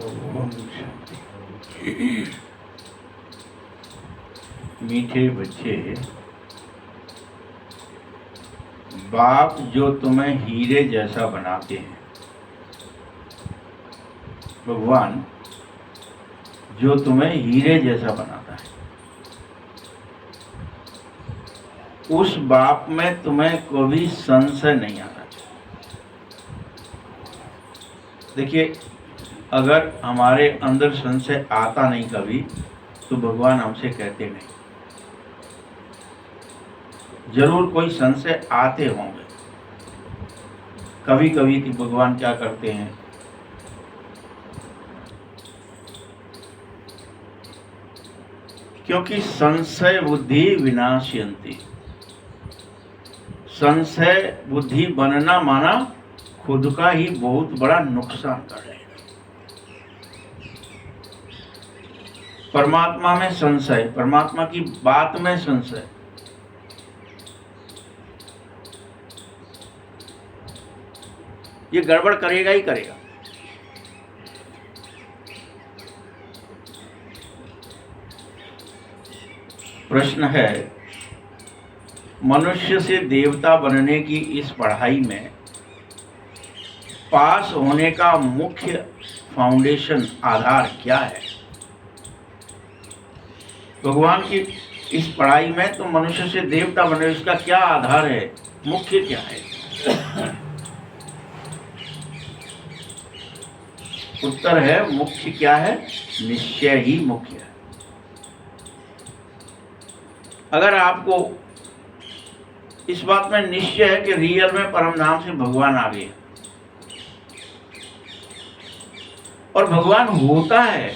ओम शांति। मीठे बच्चे, बाप जो तुम्हें हीरे जैसा बनाते हैं, भगवान जो तुम्हें हीरे जैसा बनाता है, उस बाप में तुम्हें कभी संशय नहीं आना चाहिए। देखिए, अगर हमारे अंदर संशय आता नहीं कभी, तो भगवान हमसे कहते नहीं। जरूर कोई संशय आते होंगे कभी कभी कि भगवान क्या करते हैं। क्योंकि संशय बुद्धि विनाशयन्ति। संशय बुद्धि बनना माना खुद का ही बहुत बड़ा नुकसान कर रहे हैं। परमात्मा में संशय, परमात्मा की बात में संशय, ये गड़बड़ करेगा ही करेगा। प्रश्न है, मनुष्य से देवता बनने की इस पढ़ाई में पास होने का मुख्य फाउंडेशन, आधार क्या है? भगवान की इस पढ़ाई में तो मनुष्य से देवता बने, इसका क्या आधार है, मुख्य क्या है? उत्तर है, मुख्य क्या है? निश्चय ही मुख्य है। अगर आपको इस बात में निश्चय है कि रियल में परम धाम से भगवान आ गए और भगवान होता है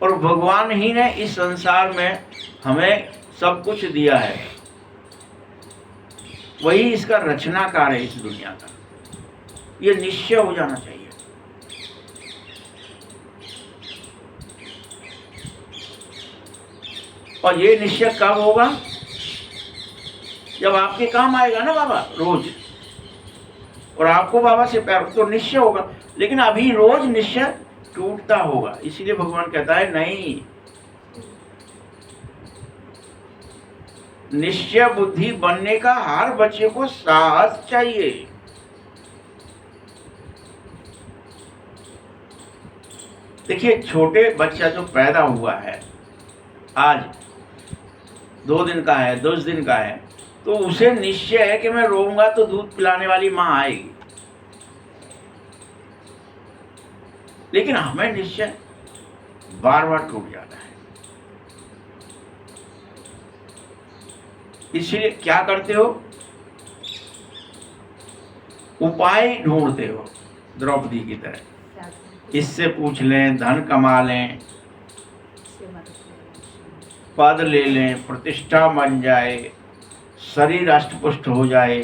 और भगवान ही ने इस संसार में हमें सब कुछ दिया है, वही इसका रचनाकार है इस दुनिया का, ये निश्चय हो जाना चाहिए। और ये निश्चय कब होगा? जब आपके काम आएगा ना बाबा रोज, और आपको बाबा से प्यार तो निश्चय होगा। लेकिन अभी रोज निश्चय टूटता होगा, इसीलिए भगवान कहता है नहीं, निश्चय बुद्धि बनने का हर बच्चे को साहस चाहिए। देखिए, छोटे बच्चा जो पैदा हुआ है, आज 2 दिन का है, 10 दिन का है, तो उसे निश्चय है कि मैं रोऊंगा तो दूध पिलाने वाली माँ आएगी। लेकिन हमें निश्चय बार बार टूट जाता है। इसलिए क्या करते हो? उपाय ढूंढते हो, द्रौपदी की तरह। इससे पूछ लें, धन कमा लें, पद ले लें, प्रतिष्ठा बन जाए, शरीर अष्टपुष्ट हो जाए।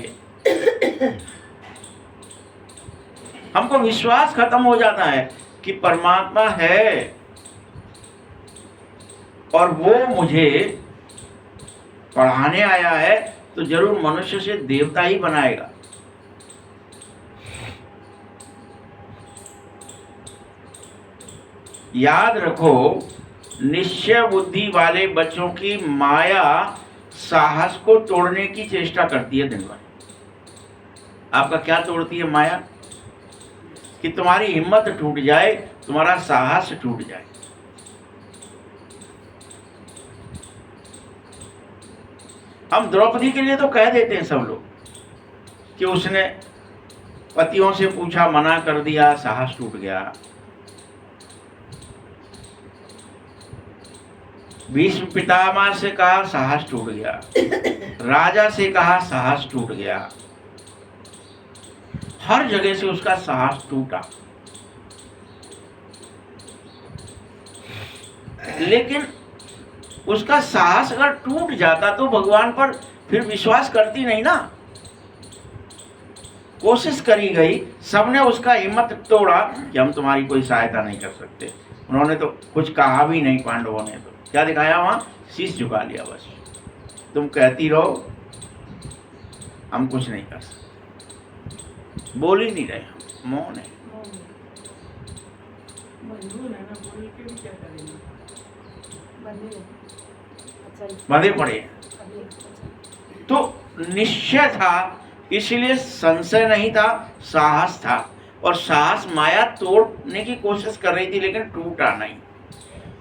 हमको विश्वास खत्म हो जाता है कि परमात्मा है और वो मुझे पढ़ाने आया है, तो जरूर मनुष्य से देवता ही बनाएगा। याद रखो, निश्चय बुद्धि वाले बच्चों की माया साहस को तोड़ने की चेष्टा करती है दिन भर। आपका क्या तोड़ती है माया? कि तुम्हारी हिम्मत टूट जाए, तुम्हारा साहस टूट जाए। हम द्रौपदी के लिए तो कह देते हैं सब लोग कि उसने पतियों से पूछा, मना कर दिया, साहस टूट गया। भीष्म पितामह से कहा, साहस टूट गया। राजा से कहा, साहस टूट गया। हर जगह से उसका साहस टूटा। लेकिन उसका साहस अगर टूट जाता तो भगवान पर फिर विश्वास करती नहीं ना। कोशिश करी गई, सबने उसका हिम्मत तोड़ा कि हम तुम्हारी कोई सहायता नहीं कर सकते। उन्होंने तो कुछ कहा भी नहीं, पांडवों ने तो क्या दिखाया वहां? शीश झुका लिया बस। तुम कहती रहो, हम कुछ नहीं कर सकते। बोल ही नहीं रहे, मौन है। बंधे पड़े हैं। तो निश्चय था, इसलिए संशय नहीं था, साहस था। और साहस माया तोड़ने की कोशिश कर रही थी लेकिन टूटा नहीं।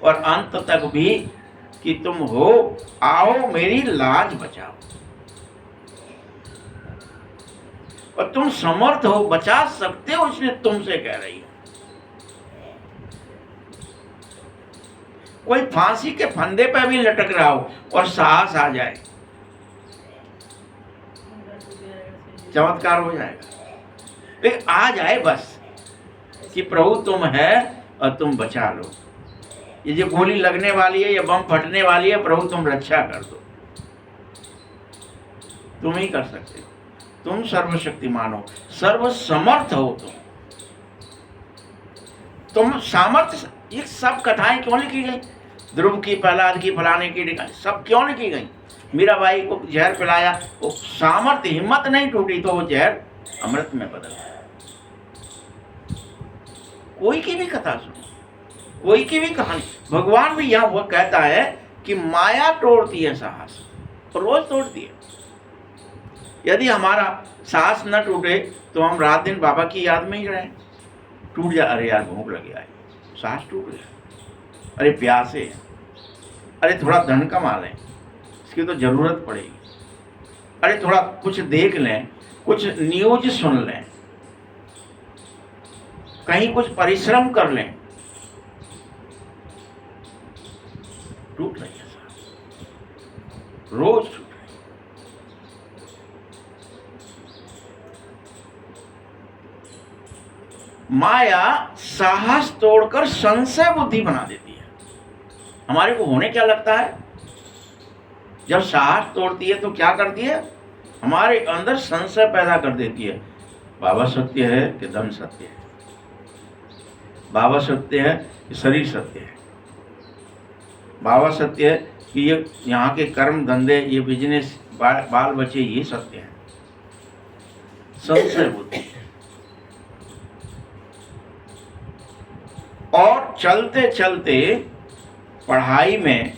और अंत तक भी कि तुम हो, आओ मेरी लाज बचाओ। और तुम समर्थ हो, बचा सकते हो, इसलिए तुमसे कह रही हो। कोई फांसी के फंदे पे भी लटक रहा हो और साहस आ जाए, चमत्कार हो जाएगा। लेकिन आ जाए बस कि प्रभु तुम है और तुम बचा लो। ये जो गोली लगने वाली है या बम फटने वाली है, प्रभु तुम रक्षा कर दो। तुम ही कर सकते हो, तुम सर्वशक्तिमान हो, सर्वसमर्थ हो। तुम सामर्थ्य। ये सब कथाएं क्यों लिखी गई? ध्रुव की, प्रहलाद की, फलाने की, सब क्यों लिखी गई? मीराबाई को जहर पिलाया, वो सामर्थ्य, हिम्मत नहीं टूटी तो वो जहर अमृत में बदल गया। कोई की भी कथा सुनो, कोई की भी कहानी, भगवान भी यहाँ वो कहता है कि माया तोड़ती है साहस, रोज तोड़ती है। यदि हमारा साहस न टूटे तो हम रात दिन बाबा की याद में ही रहें। टूट जा, अरे यार भूख लगी है, साहस टूट गया, अरे प्यासे है, अरे थोड़ा धन कमा लें, इसकी तो जरूरत पड़ेगी, अरे थोड़ा कुछ देख लें, कुछ न्यूज सुन लें, कहीं कुछ परिश्रम कर लें। टूट रही है साहस, रोज टूट रही है। माया साहस तोड़कर संशय बुद्धि बना देती है। हमारे को होने क्या लगता है, जब साहस तोड़ती है तो क्या करती है? हमारे अंदर संशय पैदा कर देती है। बाबा सत्य है कि धन सत्य है? बाबा सत्य है कि शरीर सत्य है? बाबा सत्य है कि ये यहाँ के कर्म धंधे, ये बिजनेस, बाल बच्चे, ये सत्य है? संशय बुद्धि। और चलते चलते पढ़ाई में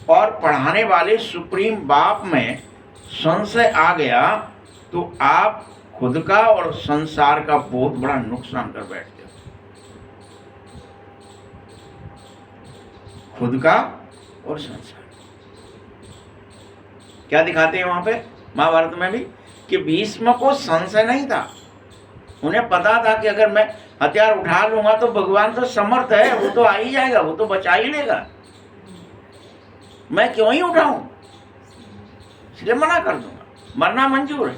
और पढ़ाने वाले सुप्रीम बाप में संशय आ गया तो आप खुद का और संसार का बहुत बड़ा नुकसान कर बैठते हो। खुद का और संसार। क्या दिखाते हैं वहां पे महाभारत में भी कि भीष्म को संशय नहीं था। उन्हें पता था कि अगर मैं हथियार उठा लूंगा तो भगवान तो समर्थ है, वो तो आ ही जाएगा, वो तो बचा ही लेगा, मैं क्यों ही उठाऊं, इसलिए मना कर दूंगा, मरना मंजूर है।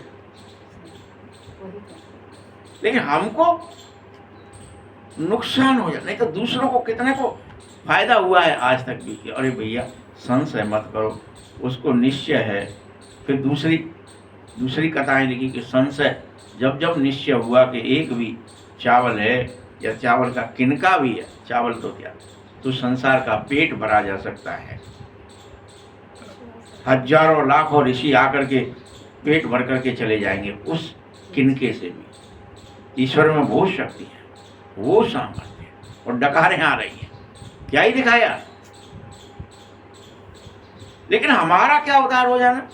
लेकिन हमको नुकसान हो जाए, नहीं तो दूसरों को कितने को फायदा हुआ है आज तक भी कि अरे भैया संशय मत करो, उसको निश्चय है। फिर दूसरी कथाएं लिखी कि संशय जब जब निश्चय हुआ कि एक भी चावल है या चावल का किनका भी है, चावल तो क्या, तो संसार का पेट भरा जा सकता है। हजारों लाखों ऋषि आकर के पेट भर करके चले जाएंगे उस किनके से भी। ईश्वर में वो शक्ति है, वो सामर्थ्य है, और डकारें आ रही है, क्या ही दिखाया। लेकिन हमारा क्या उधार हो जाना,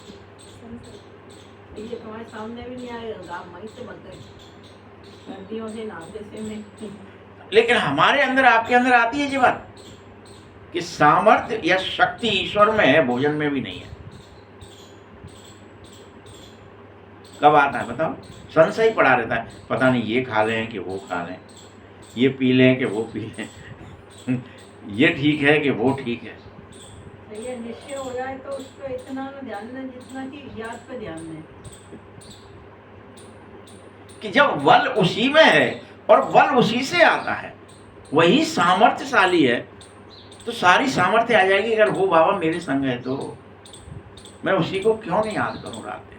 ये तुम्हारे सामने भी नहीं आएगा, आप वहीं से बंद करें, सर्दियों से नाते से में। लेकिन हमारे अंदर, आपके अंदर आती है ये बात कि सामर्थ्य या शक्ति ईश्वर में है, भोजन में भी नहीं है। कब आता है बताओ? संशय पड़ा रहता है, पता नहीं ये खा लें कि वो खा लें, ये पी लें कि वो पी लें, ये ठीक है कि वो ठीक है। ये निश्चय हो जाए तो उस पर इतना न ध्यान दें जितना कि याद पे ध्यान दें। कि जब बल उसी में है और बल उसी से आता है, वही सामर्थ्यशाली है, तो सारी सामर्थ्य आ जाएगी। अगर वो बाबा मेरे संग है तो मैं उसी को क्यों नहीं याद करूं रात दिन।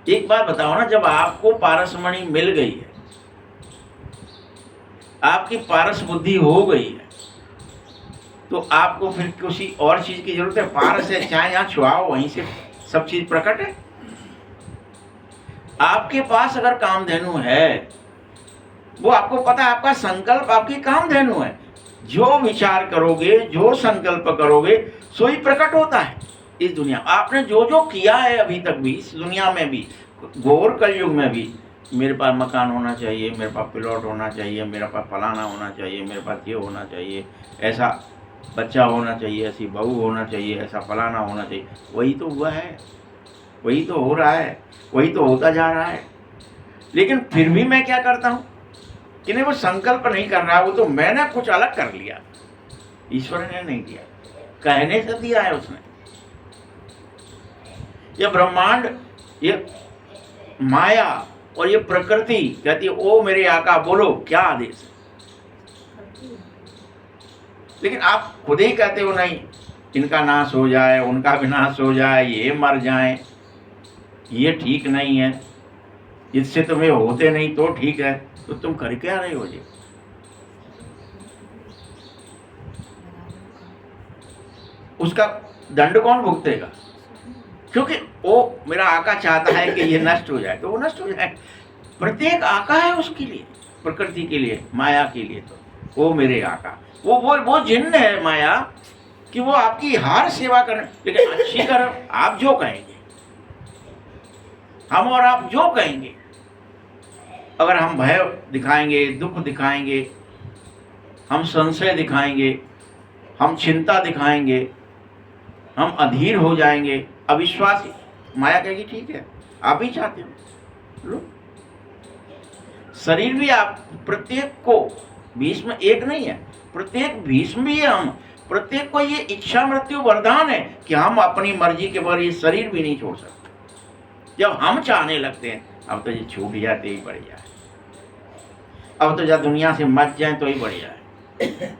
एक बात बताओ ना, जब आपको पारसमणि मिल गई है, आपकी पारस बुद्धि हो गई है, तो आपको फिर किसी और चीज की जरूरत है? पारस है, चाहे यहां छुआओ, वहीं से सब चीज प्रकट है। आपके पास अगर कामधेनु है वो आपको पता है, आपका संकल्प आपकी कामधेनु है। जो विचार करोगे, जो संकल्प करोगे, सो ही प्रकट होता है इस दुनिया। आपने जो जो किया है अभी तक भी, इस दुनिया में भी, घोर कलयुग में भी, मेरे पास मकान होना चाहिए, मेरे पास प्लॉट होना चाहिए, मेरे पास फलाना होना चाहिए, मेरे पास ये होना चाहिए, ऐसा बच्चा होना चाहिए, ऐसी बहू होना चाहिए, ऐसा फलाना होना चाहिए, वही तो हुआ है, वही तो हो रहा है, वही तो होता जा रहा है। लेकिन फिर भी मैं क्या करता हूँ कि नहीं, वो संकल्प नहीं कर रहा, वो तो मैंने कुछ अलग कर लिया, ईश्वर ने नहीं दिया, कहने से दिया है उसने। ये ब्रह्मांड, ये माया और ये प्रकृति कहती है ओ मेरे आका बोलो क्या आदेश है। लेकिन आप खुद ही कहते हो नहीं, इनका नाश हो जाए, उनका विनाश हो जाए, ये मर जाए, ये ठीक नहीं है, इससे तुम्हें होते नहीं तो ठीक है। तो तुम कर क्या रहे हो जी? उसका दंड कौन भुगतेगा? क्योंकि वो मेरा आका चाहता है कि ये नष्ट हो जाए, तो वो नष्ट हो जाए। प्रत्येक आका है उसके लिए, प्रकृति के लिए, माया के लिए। तो वो मेरे आका, वो जिन्न है माया कि वो आपकी हर सेवा करें, लेकिन अच्छी करो। आप जो कहेंगे, हम और आप जो कहेंगे, अगर हम भय दिखाएंगे, दुख दिखाएंगे, हम संशय दिखाएंगे, हम चिंता दिखाएंगे, हम अधीर हो जाएंगे, अविश्वासी, माया कहेगी ठीक है आप ही चाहते हो लो। शरीर भी आप प्रत्येक को, भीष्म एक नहीं है, प्रत्येक भीष्म भी है हम। प्रत्येक को ये इच्छा मृत्यु वरदान है कि हम अपनी मर्जी के बगैर ये शरीर भी नहीं छोड़ सकते। जब हम चाहने लगते हैं अब तो ये छूट जाते ही बढ़िया है, अब तो जब दुनिया से मच जाए तो ही बढ़िया है।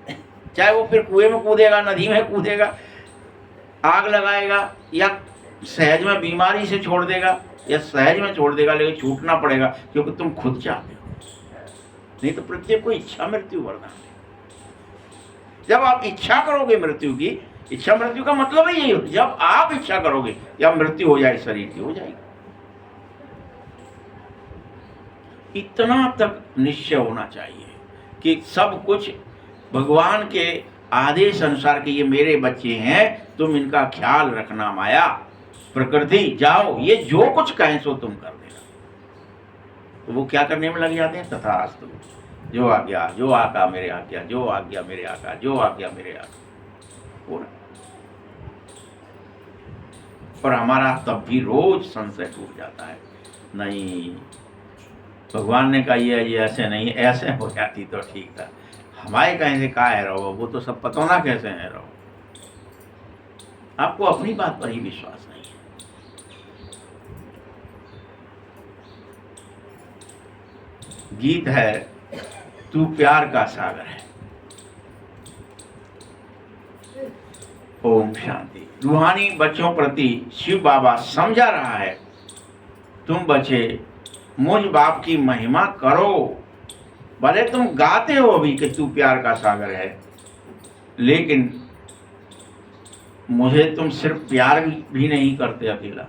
चाहे वो फिर कुएं में कूदेगा, नदी में कूदेगा, आग लगाएगा, या सहज में बीमारी से छोड़ देगा, या सहज में छोड़ देगा, लेकिन छूटना पड़ेगा क्योंकि तुम खुद चाहते हो। नहीं तो प्रत्येक को इच्छा मृत्यु वरदान है। जब आप इच्छा करोगे मृत्यु की, इच्छा मृत्यु का मतलब ही यही हो, जब आप इच्छा करोगे या मृत्यु हो जाए शरीर की, हो जाएगी। इतना तक निश्चय होना चाहिए कि सब कुछ भगवान के आदेश अनुसार कि ये मेरे बच्चे हैं, तुम इनका ख्याल रखना। माया प्रकृति जाओ, ये जो कुछ कहें सो तुम कर देना। तो वो क्या करने में लग जाते हैं, तथास्तु, जो आज्ञा, जो आका मेरे आज्ञा, जो आज्ञा मेरे आका, जो आज्ञा मेरे आका। पर हमारा तब भी रोज संशय टूट जाता है, नहीं भगवान ने कहा ये ऐसे नहीं, ऐसे हो जाती तो ठीक था, हमारे कहीं से कहा है रहो, वो तो सब पता ना कैसे है रहो। आपको अपनी बात पर ही विश्वास नहीं है। गीत है, तू प्यार का सागर है। ओम शांति। रूहानी बच्चों प्रति शिव बाबा समझा रहा है, तुम बच्चे मुझ बाप की महिमा करो। भले तुम गाते हो अभी कि तू प्यार का सागर है, लेकिन मुझे तुम सिर्फ प्यार भी नहीं करते अकेला,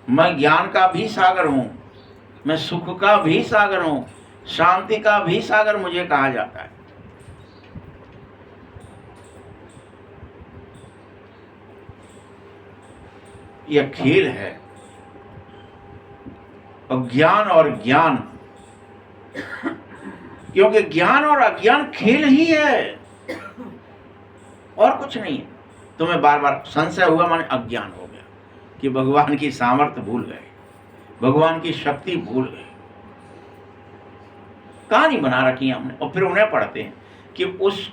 मैं ज्ञान का भी सागर हूं, मैं सुख का भी सागर हूं, शांति का भी सागर मुझे कहा जाता है। यह खेल है, अज्ञान और ज्ञान, क्योंकि ज्ञान और अज्ञान खेल ही है और कुछ नहीं है। तुम्हें बार बार संशय हुआ माने अज्ञान हो गया कि भगवान की सामर्थ्य भूल गए, भगवान की शक्ति भूल गए। कहानी बना रखी है हमने, और फिर उन्हें पढ़ते हैं कि उस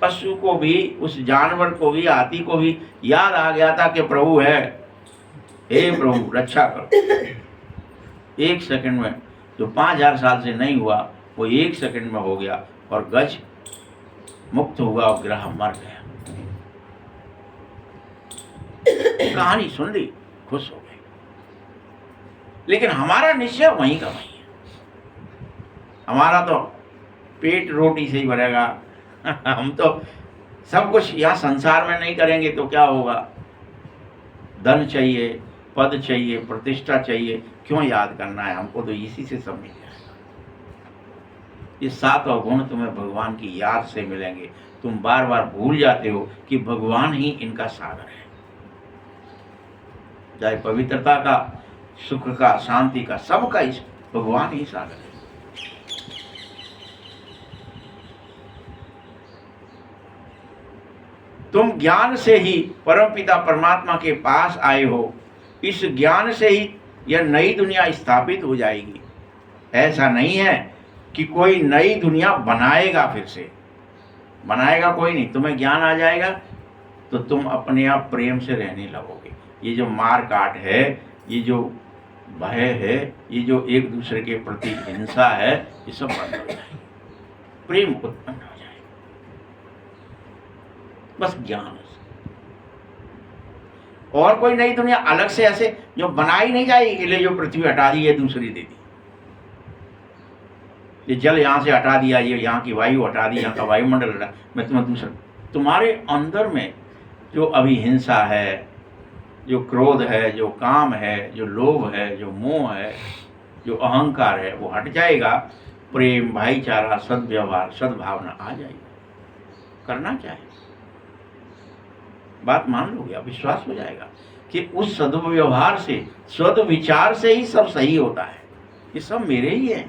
पशु को भी, उस जानवर को भी, हाथी को भी याद आ गया था कि प्रभु है, हे प्रभु रक्षा करो। एक सेकंड में जो 5000 साल से नहीं हुआ वो एक सेकंड में हो गया, और गज मुक्त हुआ और ग्रह मर गया। कहानी सुन ली, खुश हो गए, लेकिन हमारा निश्चय वहीं का वहीं है। हमारा तो पेट रोटी से ही भरेगा। हम तो सब कुछ यहाँ संसार में नहीं करेंगे तो क्या होगा। धन चाहिए, पद चाहिए, प्रतिष्ठा चाहिए, क्यों याद करना है, हमको तो इसी से सब मिल जाएगा। ये 7 अवगुण तुम्हें भगवान की याद से मिलेंगे। तुम बार बार भूल जाते हो कि भगवान ही इनका सागर है। चाहे पवित्रता का, सुख का, शांति का, सबका इस भगवान ही सागर है। तुम ज्ञान से ही परमपिता परमात्मा के पास आए हो। इस ज्ञान से ही यह नई दुनिया स्थापित हो जाएगी। ऐसा नहीं है कि कोई नई दुनिया बनाएगा, फिर से बनाएगा कोई नहीं। तुम्हें ज्ञान आ जाएगा तो तुम अपने आप प्रेम से रहने लगोगे। ये जो मार काट है, ये जो भय है, ये जो एक दूसरे के प्रति हिंसा है, ये सब बंद हो जाएगा, प्रेम उत्पन्न हो जाएगा, बस ज्ञान से। और कोई नई दुनिया अलग से ऐसे जो बनाई नहीं जाएगी कि ले जो पृथ्वी हटा दी, ये दूसरी दे दी, ये जल यहां से हटा दिया, ये यहाँ की वायु हटा दी, यहाँ का वायुमंडल हटा, मैं तुम्हें दूसरा। तुम्हारे अंदर में जो अभी हिंसा है, जो क्रोध है, जो काम है, जो लोभ है, जो मोह है, जो अहंकार है, वो हट जाएगा। प्रेम, भाईचारा, सद्व्यवहार, सद्भावना आ जाएगी। करना क्या है? बात मान लोगे, अब विश्वास हो जाएगा कि उस सद्व्यवहार से, सद्विचार से ही सब सही होता है। ये सब मेरे ही है।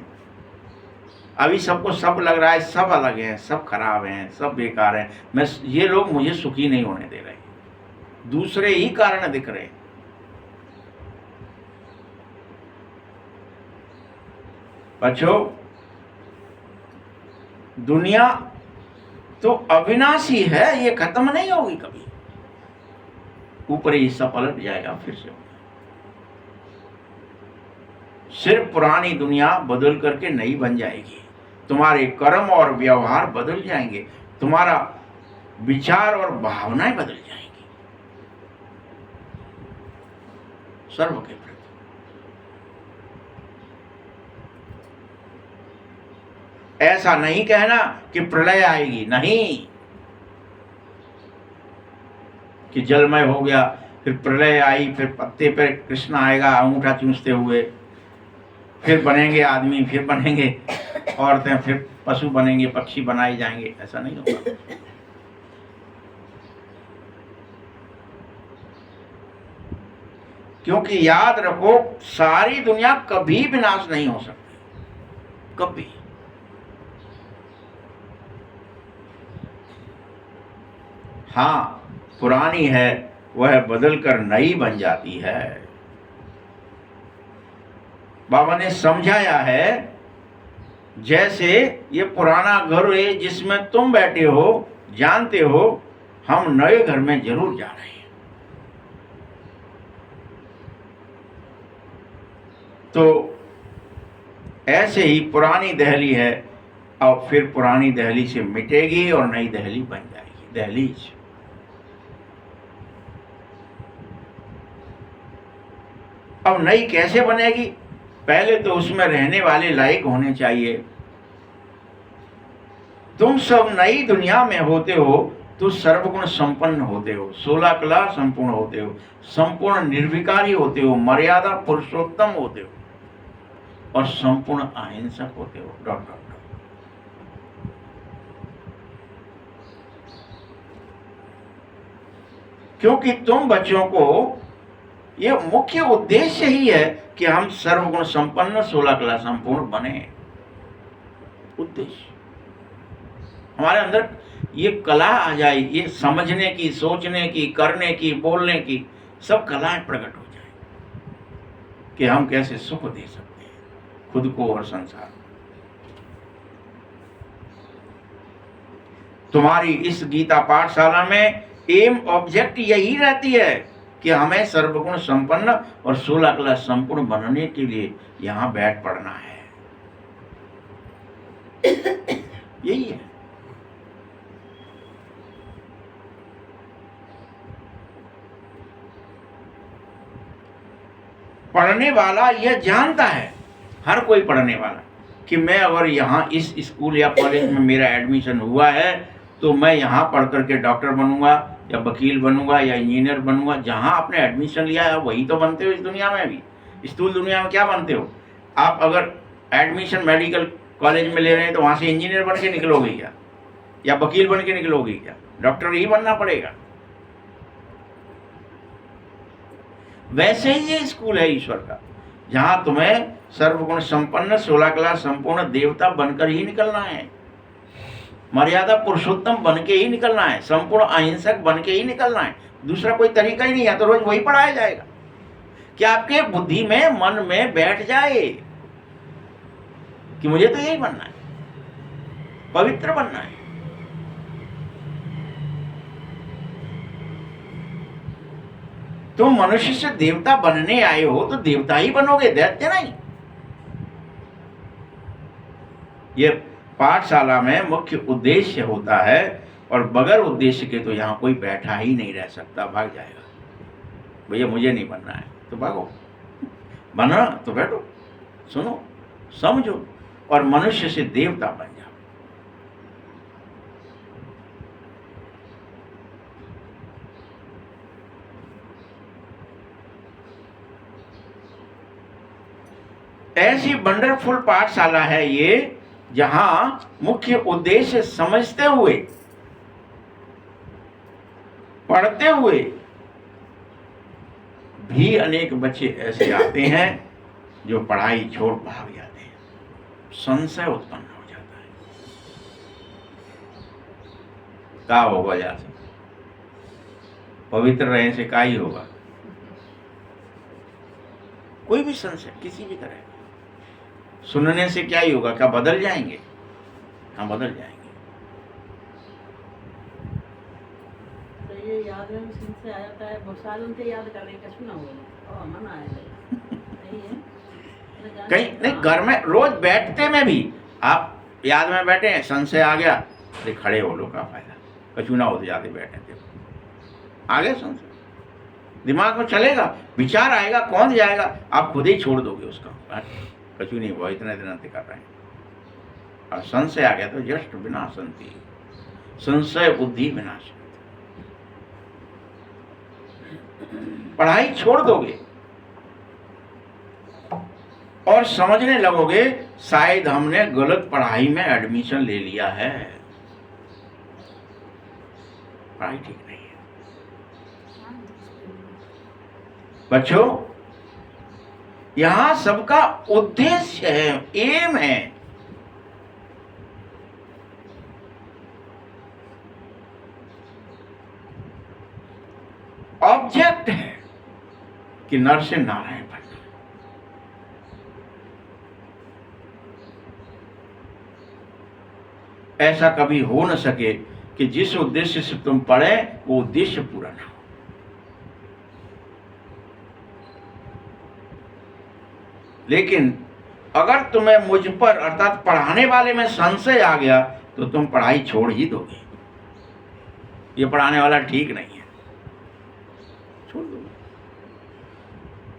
अभी सबको सब लग रहा है, सब अलग हैं, सब खराब हैं, सब बेकार हैं, मैं ये लोग मुझे सुखी नहीं होने दे रहे, दूसरे ही कारण दिख रहे। बच्चों, दुनिया तो अविनाशी है, ये खत्म नहीं होगी कभी। ऊपरी हिस्सा पलट जाएगा, फिर से। सिर्फ पुरानी दुनिया बदल करके नई बन जाएगी। तुम्हारे कर्म और व्यवहार बदल जाएंगे, तुम्हारा विचार और भावनाएं बदल जाएंगी सर्व के प्रति। ऐसा नहीं कहना कि प्रलय आएगी, नहीं, कि जलमय हो गया, फिर प्रलय आई, फिर पत्ते पर कृष्ण आएगा अंगूठा चूसते हुए, फिर बनेंगे आदमी, फिर बनेंगे औरतें, फिर पशु बनेंगे, पक्षी बनाए जाएंगे। ऐसा नहीं होगा। क्योंकि याद रखो, सारी दुनिया कभी विनाश नहीं हो सकती, कभी। हाँ, पुरानी है वह बदलकर नई बन जाती है। बाबा ने समझाया है, जैसे ये पुराना घर है जिसमें तुम बैठे हो, जानते हो हम नए घर में जरूर जा रहे हैं। तो ऐसे ही पुरानी दहली है, अब फिर पुरानी दहली से मिटेगी और नई दहली बन जाएगी, दहलीज। अब नई कैसे बनेगी? पहले तो उसमें रहने वाले लायक होने चाहिए। तुम सब नई दुनिया में होते हो तो सर्वगुण संपन्न होते हो, 16 कला संपूर्ण होते हो, संपूर्ण निर्विकारी होते हो, मर्यादा पुरुषोत्तम होते हो और संपूर्ण अहिंसक होते हो। Dot dot dot. क्योंकि तुम बच्चों को ये मुख्य उद्देश्य ही है कि हम सर्वगुण संपन्न 16 कला संपूर्ण बने। उद्देश्य हमारे अंदर ये कला आ जाए, ये समझने की, सोचने की, करने की, बोलने की, सब कलाएं प्रकट हो जाए कि हम कैसे सुख दे सकते हैं खुद को और संसार। तुम्हारी इस गीता पाठशाला में एम ऑब्जेक्ट यही रहती है कि हमें सर्वगुण संपन्न और 16 कला संपूर्ण बनने के लिए यहां बैठ पड़ना है। यही है। पढ़ने वाला यह जानता है, हर कोई पढ़ने वाला, कि मैं अगर यहाँ इस स्कूल या कॉलेज में मेरा एडमिशन हुआ है तो मैं यहाँ पढ़ करके डॉक्टर बनूंगा या वकील बनूंगा या इंजीनियर बनूंगा। जहाँ आपने एडमिशन लिया है वही तो बनते हो इस दुनिया में भी। स्थूल दुनिया में क्या बनते हो आप? अगर एडमिशन मेडिकल कॉलेज में ले रहे हैं तो वहां से इंजीनियर बन के निकलोगे क्या, या वकील बन के निकलोगे क्या? डॉक्टर ही बनना पड़ेगा। वैसे ही ये स्कूल है ईश्वर का, जहां तुम्हें सर्वगुण संपन्न 16 क्लास संपूर्ण देवता बनकर ही निकलना है, मर्यादा पुरुषोत्तम बन के ही निकलना है, संपूर्ण अहिंसक बन के ही निकलना है। दूसरा कोई तरीका ही नहीं है। तो रोज वही पढ़ाया जाएगा कि आपके बुद्धि में, मन में बैठ जाए कि मुझे तो यही बनना है, पवित्र बनना है। तुम मनुष्य से देवता बनने आए हो तो देवता ही बनोगे, दैत्य नहीं। ये पाठशाला में मुख्य उद्देश्य होता है, और बगैर उद्देश्य के तो यहाँ कोई बैठा ही नहीं रह सकता, भाग जाएगा। भैया मुझे नहीं बनना है तो भागो, बनना तो बैठो, सुनो, समझो, और मनुष्य से देवता बन जाओ। ऐसी वंडरफुल पाठशाला है ये, जहां मुख्य उद्देश्य समझते हुए, पढ़ते हुए भी अनेक बच्चे ऐसे आते हैं जो पढ़ाई छोड़ भाग जाते हैं। संशय उत्पन्न हो जाता है, क्या होगा यार, पवित्र रहने से क्या ही होगा? कोई भी संशय किसी भी तरह, सुनने से क्या ही होगा? क्या बदल जाएंगे? हाँ, बदल जाएंगे। तो ये याद में से आ जाता है, बहुत सालों से याद करने का सुना हुआ मन आएगा नहीं है कहीं नहीं, घर में रोज बैठते में भी आप याद में बैठे हैं, संशय आ गया, अरे खड़े हो लो, का फायदा, कछु ना होते जाते बैठे थे, आ गया संशय, दिमाग में चलेगा, विचार आएगा, कौन जाएगा, आप खुद ही छोड़ दोगे उसका, कछु नहीं हुआ, इतने दिन अंत कर रहे हैं। और संशय आ गया तो जस्ट विनाशंति, संशय बुद्धि विनाश, पढ़ाई छोड़ दोगे और समझने लगोगे शायद हमने गलत पढ़ाई में एडमिशन ले लिया है, पढ़ाई ठीक नहीं है। बच्चों, यहां सबका उद्देश्य है, एम है, ऑब्जेक्ट है कि नर से नारायण बनना। ऐसा कभी हो न सके कि जिस उद्देश्य से तुम पढ़े वो उद्देश्य पूरा ना हो। लेकिन अगर तुम्हें मुझ पर अर्थात पढ़ाने वाले में संशय आ गया तो तुम पढ़ाई छोड़ ही दोगे, ये पढ़ाने वाला ठीक नहीं है, छोड़ दोगे।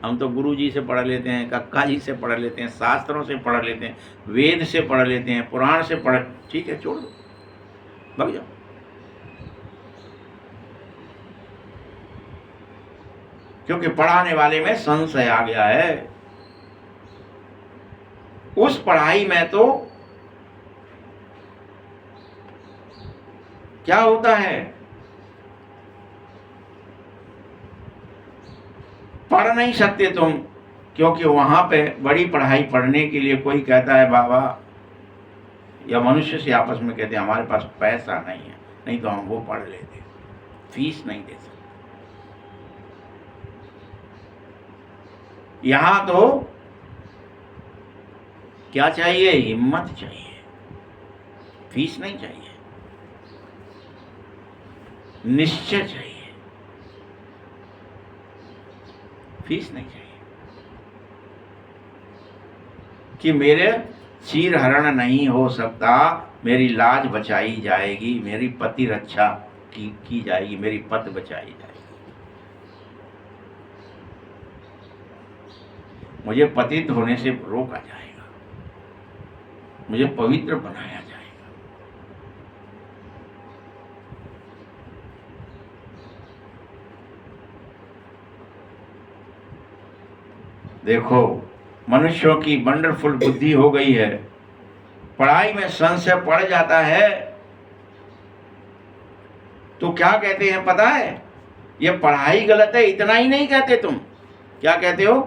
हम तो गुरु जी से पढ़ लेते हैं, कक्का जी से पढ़ लेते हैं, शास्त्रों से पढ़ लेते हैं, वेद से पढ़ लेते हैं, पुराण से पढ़, ठीक है, छोड़ दो, भाग जाओ। क्योंकि पढ़ाने वाले में संशय आ गया है। उस पढ़ाई में तो क्या होता है, पढ़ नहीं सकते तुम, क्योंकि वहां पे बड़ी पढ़ाई पढ़ने के लिए कोई कहता है बाबा, या मनुष्य से आपस में कहते हैं हमारे पास पैसा नहीं है, नहीं तो हम वो पढ़ लेते, फीस नहीं दे सकते। यहां तो क्या चाहिए, हिम्मत चाहिए, फीस नहीं चाहिए, निश्चय चाहिए, फीस नहीं चाहिए। कि मेरे चीर हरण नहीं हो सकता, मेरी लाज बचाई जाएगी, मेरी पति रक्षा की जाएगी, मेरी पत बचाई जाएगी, मुझे पतित होने से रोका जाएगा, मुझे पवित्र बनाया जाएगा। देखो, मनुष्यों की वंडरफुल बुद्धि हो गई है, पढ़ाई में संशय पड़ जाता है तो क्या कहते हैं पता है? ये पढ़ाई गलत है इतना ही नहीं कहते तुम, क्या कहते हो?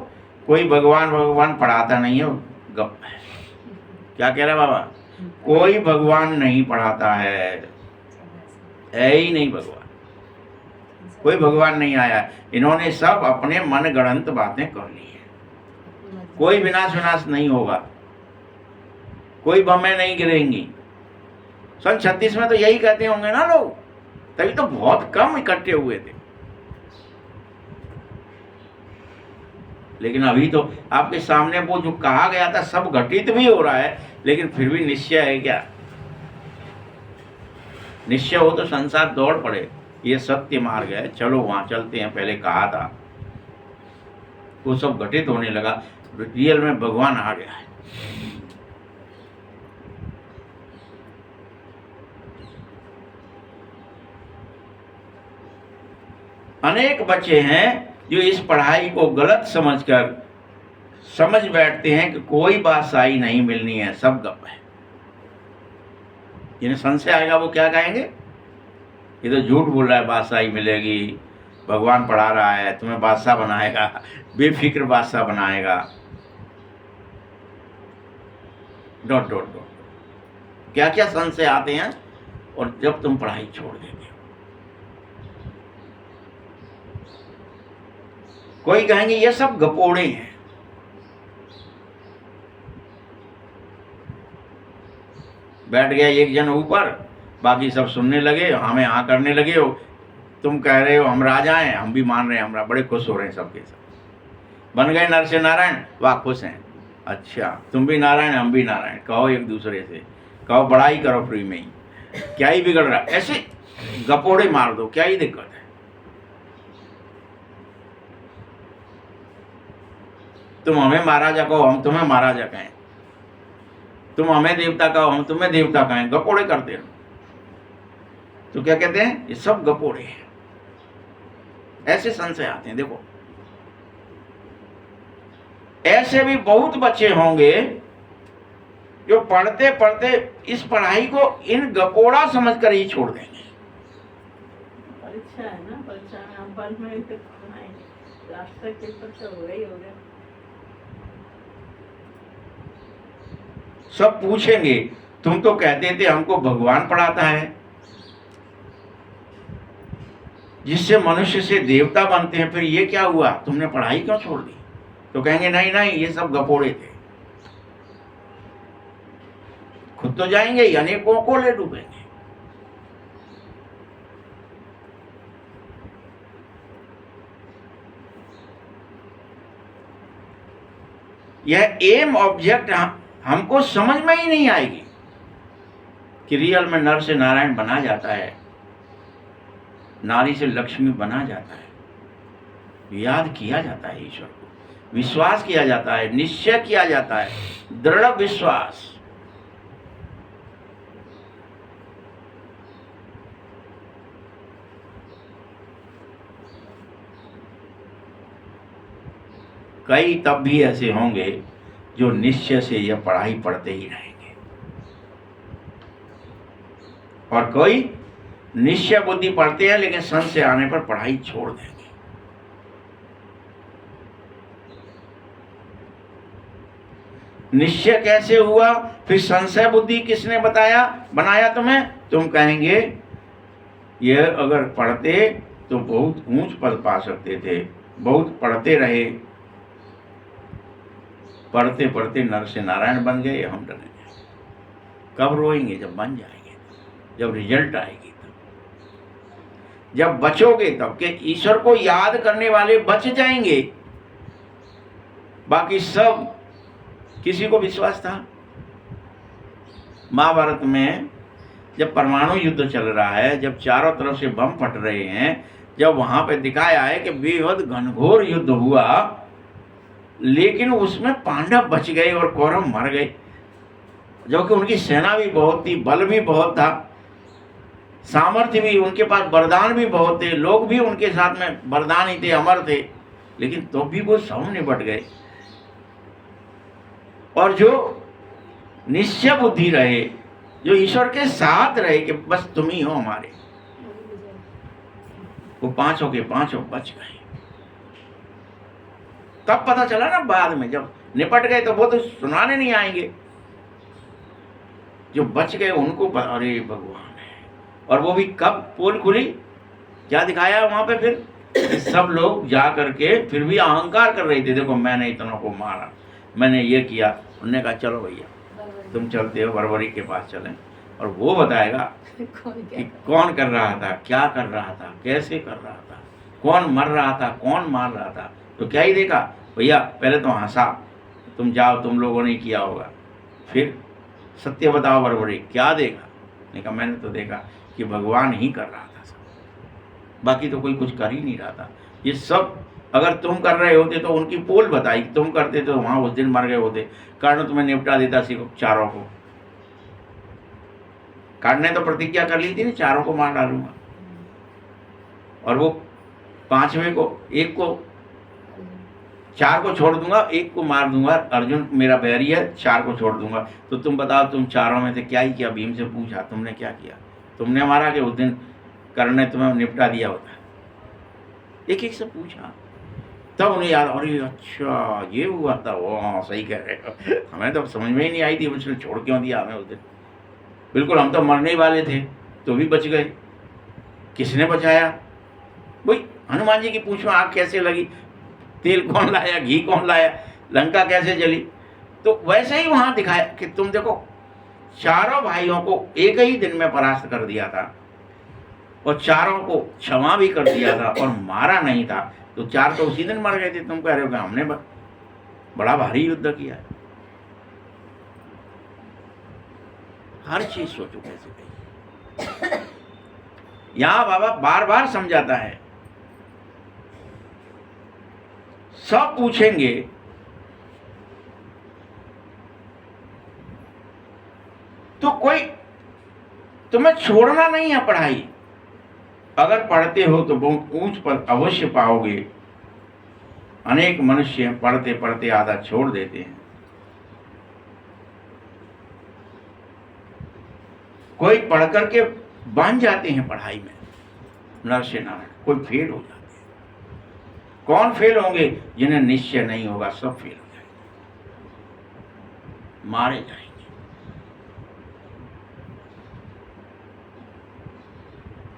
कोई भगवान भगवान पढ़ाता नहीं है, गप है। क्या कह रहा बाबा? कोई भगवान नहीं पढ़ाता है ही नहीं भगवान, कोई भगवान नहीं आया। इन्होंने सब अपने मन गढ़ंत बातें कर ली है। कोई विनाश विनाश नहीं होगा, कोई बमें नहीं गिरेंगी। सन 36 में तो यही कहते होंगे ना लोग, तभी तो बहुत कम इकट्ठे हुए थे। लेकिन अभी तो आपके सामने वो जो कहा गया था सब घटित भी हो रहा है, लेकिन फिर भी निश्चय है क्या? निश्चय हो तो संसार दौड़ पड़े, ये सत्य मार्ग है, चलो वहां चलते हैं। पहले कहा था वो सब घटित होने लगा, रियल में भगवान आ गया है। अनेक बच्चे हैं जो इस पढ़ाई को गलत समझकर समझ बैठते हैं कि कोई बादशाही नहीं मिलनी है, सब गप है। जिन्हें संशय आएगा वो क्या कहेंगे? ये तो झूठ बोल रहा है, बादशाही मिलेगी, भगवान पढ़ा रहा है, तुम्हें बादशाह बनाएगा, बेफिक्र बादशाह बनाएगा, डॉट डॉट डॉट। क्या क्या संशय आते हैं और जब तुम पढ़ाई छोड़ देते हो। कोई कहेंगे ये सब गपोड़े हैं, बैठ गया एक जन ऊपर, बाकी सब सुनने लगे, हमें हाँ करने लगे हो, तुम कह रहे हो हम राजा हैं, हम भी मान रहे हैं, हमरा बड़े खुश हो रहे हैं सबके सब। बन गए नर से नारायण, वाह खुश हैं। अच्छा तुम भी नारायण हम भी नारायण, कहो एक दूसरे से, कहो बड़ाई करो फ्री में ही, क्या ही बिगड़ रहा? ऐसे गपोड़े मार दो, क्या ही दिक्कत है? तुम हमें महाराजा कहो, हम तुम्हें महाराजा कहें, तुम हमें देवता कहो, हम तुम्हें देवता कहें, गपोड़े करते रहो। तो क्या कहते हैं? ये सब गपोड़े हैं। ऐसे संशय आते हैं। देखो ऐसे भी बहुत बच्चे होंगे जो पढ़ते पढ़ते इस पढ़ाई को इन गपोड़ा समझकर ही छोड़ देंगे। परीक्षा है ना, परीक्षा में हम पढ़ में तो राष्ट्र के पेपर तो हो गई हो गया। सब पूछेंगे तुम तो कहते थे हमको भगवान पढ़ाता है, जिससे मनुष्य से देवता बनते हैं, फिर ये क्या हुआ, तुमने पढ़ाई क्यों छोड़ दी? तो कहेंगे नहीं नहीं ये सब गपोड़े थे। खुद तो जाएंगे ही, अनेकों को ले डूबेंगे। यह एम ऑब्जेक्ट हमको समझ में ही नहीं आएगी कि रियल में नर से नारायण बना जाता है, नारी से लक्ष्मी बना जाता है, याद किया जाता है ईश्वर को, विश्वास किया जाता है, निश्चय किया जाता है, दृढ़ विश्वास। कई तब भी ऐसे होंगे जो निश्चय से यह पढ़ाई पढ़ते ही रहेंगे, और कोई निश्चय बुद्धि पढ़ते हैं लेकिन संशय आने पर पढ़ाई छोड़ देंगे। निश्चय कैसे हुआ, फिर संशय बुद्धि किसने बनाया तुम्हें? तुम कहेंगे यह अगर पढ़ते तो बहुत ऊंच पद पा सकते थे, बहुत पढ़ते रहे, पढ़ते पढ़ते नर से नारायण बन गए, हम डर गए। कब रोएंगे? जब बन जाएंगे, जब रिजल्ट आएगी, तब जब बचोगे तब के ईश्वर को याद करने वाले बच जाएंगे। बाकी सब किसी को विश्वास था। महाभारत में जब परमाणु युद्ध चल रहा है, जब चारों तरफ से बम फट रहे हैं, जब वहां पे दिखाया है कि बेहद घनघोर युद्ध हुआ, लेकिन उसमें पांडव बच गए और कौरव मर गए, जबकि उनकी सेना भी बहुत थी, बल भी बहुत था, सामर्थ्य भी, उनके पास वरदान भी बहुत थे, लोग भी उनके साथ में वरदान ही थे, अमर थे, लेकिन तो भी वो सब निपट गए। और जो निश्चय बुद्धि रहे, जो ईश्वर के साथ रहे कि बस तुम ही हो हमारे, वो पांचों के पांचों बच गए। तब पता चला ना बाद में, जब निपट गए तो वो तो सुनाने नहीं आएंगे, जो बच गए उनको अरे भगवान है। और वो भी कब पोल खुली, क्या दिखाया वहां पे फिर, सब लोग जा करके फिर भी अहंकार कर रहे थे, देखो मैंने इतनों को मारा, मैंने ये किया। उन्होंने कहा चलो भैया तुम चलते हो बरबरी के पास चलें, और वो बताएगा कि कौन कर रहा था, क्या कर रहा था, कैसे कर रहा था, कौन मर रहा था, कौन मार रहा था। तो क्या ही देखा भैया, पहले तो हंसा, तुम जाओ तुम लोगों ने किया होगा, फिर सत्य बताओ बरबरी क्या देखा। नहीं कहा मैंने तो देखा कि भगवान ही कर रहा था सब, बाकी तो कोई कुछ कर ही नहीं रहा था। ये सब अगर तुम कर रहे होते तो उनकी पोल बताई, तुम करते तो वहां उस दिन मर गए होते। कर्ण तुम्हें निपटा देता सिर्फ चारों को। कर्ण ने तो प्रतिज्ञा कर ली थी ना, चारों को मार डालूंगा, और वो पांचवें को, एक को, चार को छोड़ दूंगा, एक को मार दूंगा, अर्जुन मेरा बैरी है, चार को छोड़ दूंगा। तो तुम बताओ तुम चारों में से क्या ही किया। भीम से पूछा तुमने क्या किया, तुमने मारा कि उस दिन कर्ण ने तुम्हें निपटा दिया होता। एक एक से पूछा, तब उन्हें याद, अरे अच्छा ये हुआ था, वो सही कह रहे हो, हमें तो समझ में ही नहीं आई थी उसने छोड़ क्यों दिया हमें उस दिन। बिल्कुल हम तो मरने ही वाले थे, तो भी बच गए। किसने बचाया? भाई हनुमान जी की पूछ में आग कैसे लगी, तेल कौन लाया, घी कौन लाया, लंका कैसे जली। तो वैसे ही वहां दिखाया कि तुम देखो चारों भाइयों को एक ही दिन में परास्त कर दिया था, और चारों को क्षमा भी कर दिया था, और मारा नहीं था। तो चार तो उसी दिन मर गए थे। तुम कह रहे हो कि हमने बड़ा भारी युद्ध किया है। हर चीज सोचो कैसे गई। यहां बाबा बार बार समझाता है, सब पूछेंगे तो कोई तुम्हें छोड़ना नहीं है पढ़ाई। अगर पढ़ते हो तो बहुत ऊंच पद अवश्य पाओगे। अनेक मनुष्य पढ़ते पढ़ते आधा छोड़ देते हैं। कोई पढ़ करके बन जाते हैं पढ़ाई में, नरसे नारायण, कोई फेल हो जाते हैं। कौन फेल होंगे? जिन्हें निश्चय नहीं होगा, सब फेल हो जाएंगे, मारे जाएंगे।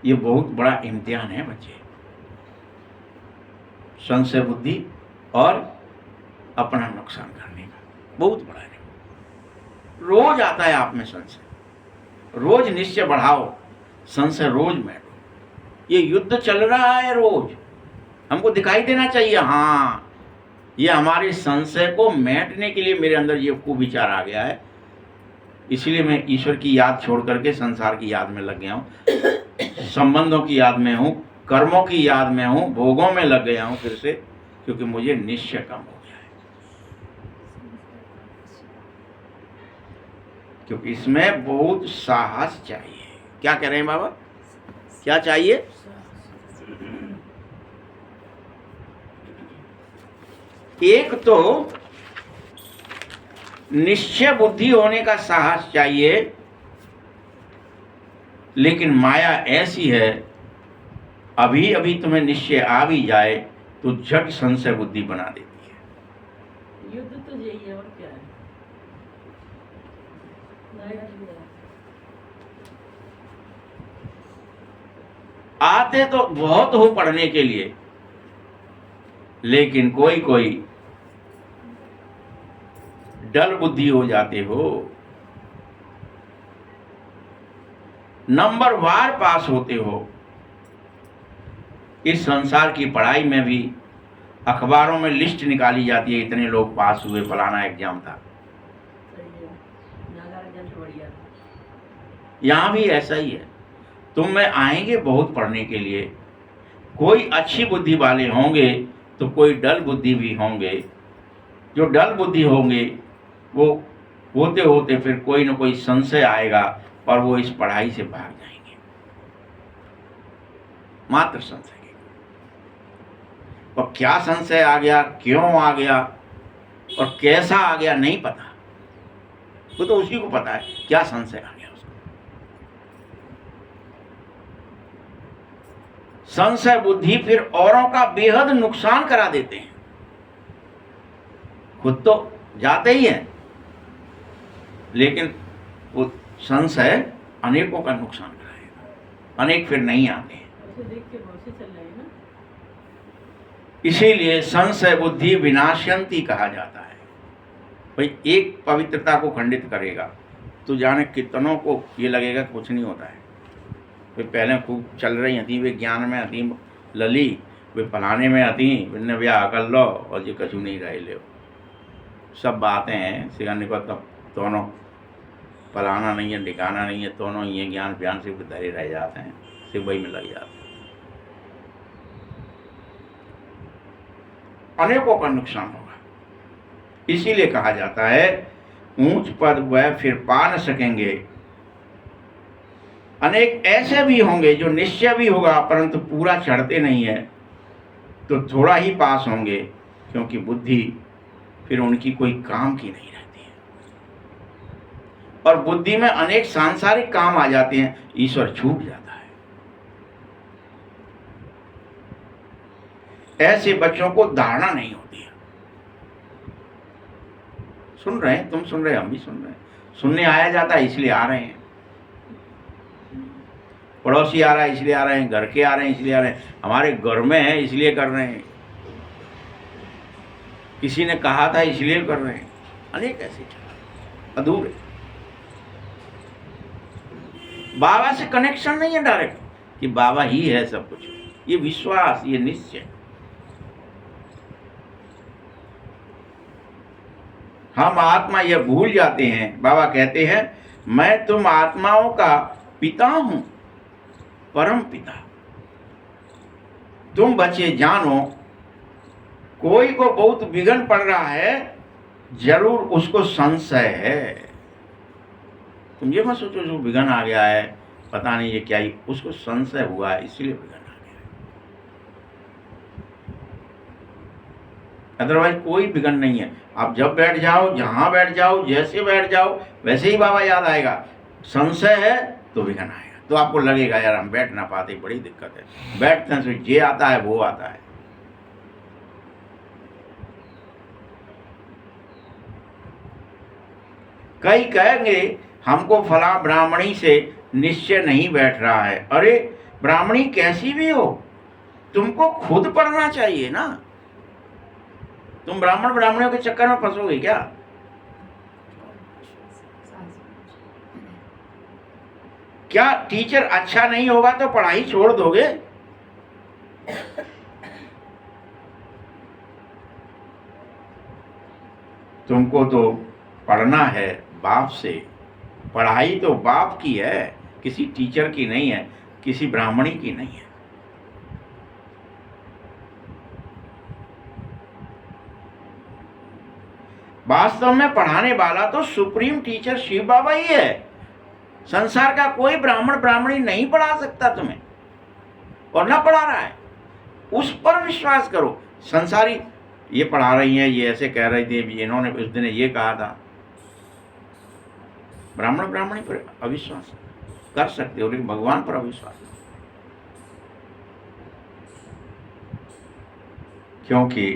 ये बहुत बड़ा इम्तिहान है बच्चे, संशय बुद्धि और अपना नुकसान करने का, बहुत बड़ा है। रोज आता है आप में संशय, रोज निश्चय बढ़ाओ, संशय रोज मैटो। ये युद्ध चल रहा है रोज, हमको दिखाई देना चाहिए हाँ ये हमारे संशय को मैटने के लिए मेरे अंदर ये कुविचार आ गया है, इसलिए मैं ईश्वर की याद छोड़ करके संसार की याद में लग गया हूँ, संबंधों की याद में हूँ, कर्मों की याद में हूँ, भोगों में लग गया हूँ फिर से, क्योंकि मुझे निश्चय कम हो गया है। क्योंकि इसमें बहुत साहस चाहिए। क्या कह रहे हैं बाबा, क्या चाहिए? एक तो निश्चय बुद्धि होने का साहस चाहिए, लेकिन माया ऐसी है अभी अभी तुम्हें निश्चय आ भी जाए तो झट संशय बुद्धि बना देती है। युद्ध तो यही है, और क्या है। आते तो बहुत हो पढ़ने के लिए, लेकिन कोई कोई डल बुद्धि हो जाते हो। नंबर वार पास होते हो। इस संसार की पढ़ाई में भी अखबारों में लिस्ट निकाली जाती है, इतने लोग पास हुए, फलाना एग्जाम था। यहां भी ऐसा ही है। तुम में आएंगे बहुत पढ़ने के लिए, कोई अच्छी बुद्धि वाले होंगे तो कोई डल बुद्धि भी होंगे। जो डल बुद्धि होंगे वो होते होते फिर कोई ना कोई संशय आएगा और वो इस पढ़ाई से भाग जाएंगे, मात्र संशय। और क्या संशय आ गया, क्यों आ गया और कैसा आ गया नहीं पता। वो तो उसी को पता है क्या संशय आ गया उसको। संशय बुद्धि फिर औरों का बेहद नुकसान करा देते हैं, खुद तो जाते ही हैं, लेकिन वो संशय अनेकों का नुकसान कराएगा, अनेक फिर नहीं आते हैं। देख के बहुत से चल रहे हैं ना। इसीलिए संशय बुद्धि विनाशयंती कहा जाता है। भाई एक पवित्रता को खंडित करेगा तो जाने कितनों को ये लगेगा कुछ नहीं होता है। वे पहले खूब चल रही थी, वे ज्ञान में हती लली, वे फलाने में हती, वे ब्याह कर लो और ये कछु नहीं रहे ले, सब बातें हैं सिखाने को, तब दोनों फलाना नहीं है ठिकाना नहीं है, दोनों ये ज्ञान व्यान से धरे रह जाते हैं, सिर्फ वही में लग जाते हैं, अनेकों का नुकसान होगा। इसीलिए कहा जाता है ऊंच पद वह फिर पा न सकेंगे। अनेक ऐसे भी होंगे जो निश्चय भी होगा परंतु पूरा चढ़ते नहीं है, तो थोड़ा ही पास होंगे, क्योंकि बुद्धि फिर उनकी कोई काम की नहीं रहती है, और बुद्धि में अनेक सांसारिक काम आ जाते हैं, ईश्वर छूट जाता है। ऐसे बच्चों को धारणा नहीं होती है। सुन रहे हैं, तुम सुन रहे हैं, हम भी सुन रहे हैं, सुनने आया जाता है इसलिए आ रहे हैं, पड़ोसी आ रहा है इसलिए आ रहे हैं, घर के आ रहे हैं इसलिए आ रहे हैं, हमारे घर में है इसलिए कर रहे हैं, किसी ने कहा था इसलिए कर रहे हैं, अनेक ऐसे अधूरे। बाबा से कनेक्शन नहीं है डायरेक्ट कि बाबा ही है सब कुछ, ये विश्वास, ये निश्चय। हम आत्मा यह भूल जाते हैं। बाबा कहते हैं मैं तुम आत्माओं का पिता हूं, परम पिता। तुम बच्चे जानो कोई को बहुत विघन पड़ रहा है, जरूर उसको संशय है। तुम ये मत सोचो जो विघन आ गया है पता नहीं ये क्या ही, उसको संशय हुआ है इसलिए विघन आ गया है, अदरवाइज कोई विघन नहीं है। आप जब बैठ जाओ, जहां बैठ जाओ, जैसे बैठ जाओ वैसे ही बाबा याद आएगा। संशय है तो विघन आएगा, तो आपको लगेगा यार हम बैठ ना पाते, बड़ी दिक्कत है। बैठते हैं तो जे आता है वो आता है। कई कहेंगे हमको फला ब्राह्मणी से निश्चय नहीं बैठ रहा है। अरे ब्राह्मणी कैसी भी हो, तुमको खुद पढ़ना चाहिए ना। तुम ब्राह्मण ब्राह्मणियों के चक्कर में फंसोगे क्या? क्या टीचर अच्छा नहीं होगा तो पढ़ाई छोड़ दोगे? तुमको तो पढ़ना है बाप से, पढ़ाई तो बाप की है, किसी टीचर की नहीं है, किसी ब्राह्मणी की नहीं है। वास्तव में पढ़ाने वाला तो सुप्रीम टीचर शिव बाबा ही है। संसार का कोई ब्राह्मण ब्राह्मणी नहीं पढ़ा सकता तुम्हें, और ना पढ़ा रहा है। उस पर विश्वास करो। संसारी ये पढ़ा रही हैं, ये ऐसे कह रही थी, इन्होंने उस दिन ये कहा था, ब्राह्मण ब्राह्मणी पर अविश्वास कर सकते हो, लेकिन भगवान पर अविश्वास, क्योंकि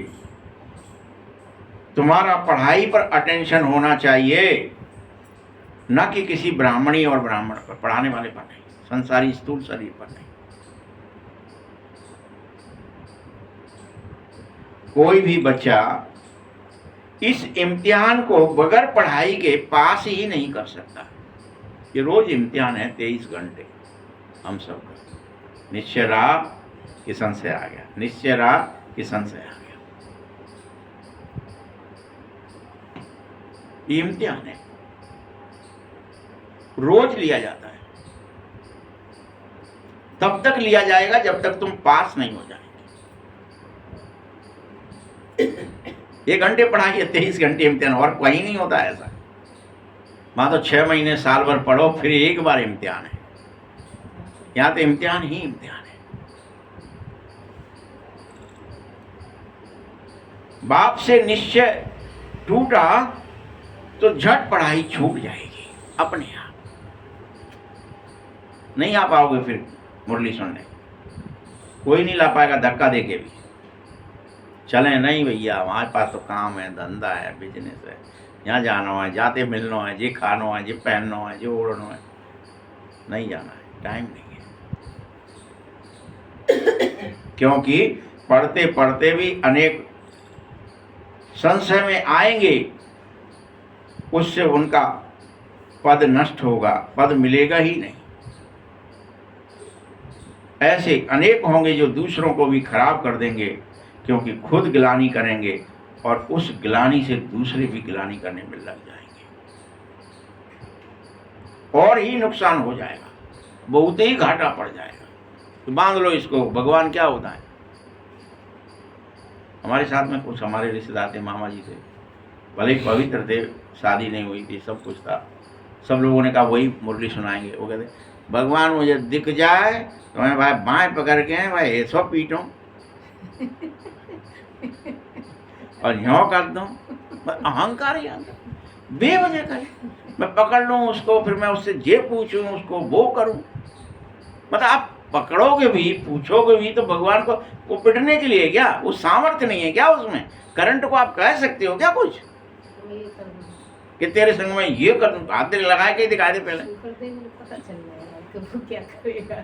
तुम्हारा पढ़ाई पर अटेंशन होना चाहिए, न कि किसी ब्राह्मणी और ब्राह्मण पर, पढ़ाने वाले पर नहीं, संसारी स्थूल शरीर पर नहीं। कोई भी बच्चा इस इम्तिहान को बगैर पढ़ाई के पास ही नहीं कर सकता। ये रोज इम्तिहान है 23 घंटे हम सब का। निश्चय रहा कि संशय आ गया, निश्चय रहा कि संशय आ गया, ये इम्तिहान है, रोज लिया जाता है। तब तक लिया जाएगा जब तक तुम पास नहीं हो जाए। 1 घंटे पढ़ाई है, 23 घंटे इम्तिहान, और कहीं नहीं होता ऐसा। वहां तो 6 महीने साल भर पढ़ो फिर एक बार इम्तिहान है। यहां तो इम्तिहान ही इम्तिहान है। बाप से निश्चय टूटा तो झट पढ़ाई छूट जाएगी अपने आप। नहीं आ पाओगे फिर मुरली सुनने, कोई नहीं ला पाएगा धक्का दे के भी। चले नहीं भैया, हमारे पास तो काम है, धंधा है, बिजनेस है, यहाँ जाना है, जाते मिलना है, जे खाना है, जे पहनना है, जे ओढ़ना है, नहीं जाना है, टाइम नहीं है। क्योंकि पढ़ते पढ़ते भी अनेक संशय में आएंगे, उससे उनका पद नष्ट होगा, पद मिलेगा ही नहीं। ऐसे अनेक होंगे जो दूसरों को भी खराब कर देंगे, क्योंकि खुद गिलानी करेंगे और उस गिलानी से दूसरे भी गिलानी करने में लग जाएंगे, और ही नुकसान हो जाएगा, बहुत ही घाटा पड़ जाएगा। तो बांध लो इसको, भगवान क्या होता है। हमारे साथ में कुछ हमारे रिश्तेदार थे, मामा जी थे, भले ही पवित्र थे, शादी नहीं हुई थी, सब कुछ था, सब लोगों ने कहा वही मुरली सुनाएंगे। वो कहते भगवान मुझे दिख जाए तो मैं भाई बाएं पकड़ के भाई ऐसा पीटूं और यूं कर दूं, अहंकार ही आता, बेवजह करे, मैं पकड़ लूं उसको, फिर मैं उससे जे पूछूं उसको वो करूं। मतलब आप पकड़ोगे भी, पूछोगे भी, तो भगवान को वो पिटने के लिए क्या, वो सामर्थ्य नहीं है क्या उसमें? करंट को आप कह सकते हो क्या कुछ कि तेरे संग में ये कर दूं? हाथ लगा के दिखा दे पहले, पता चल जाएगा कि वो क्या करेगा।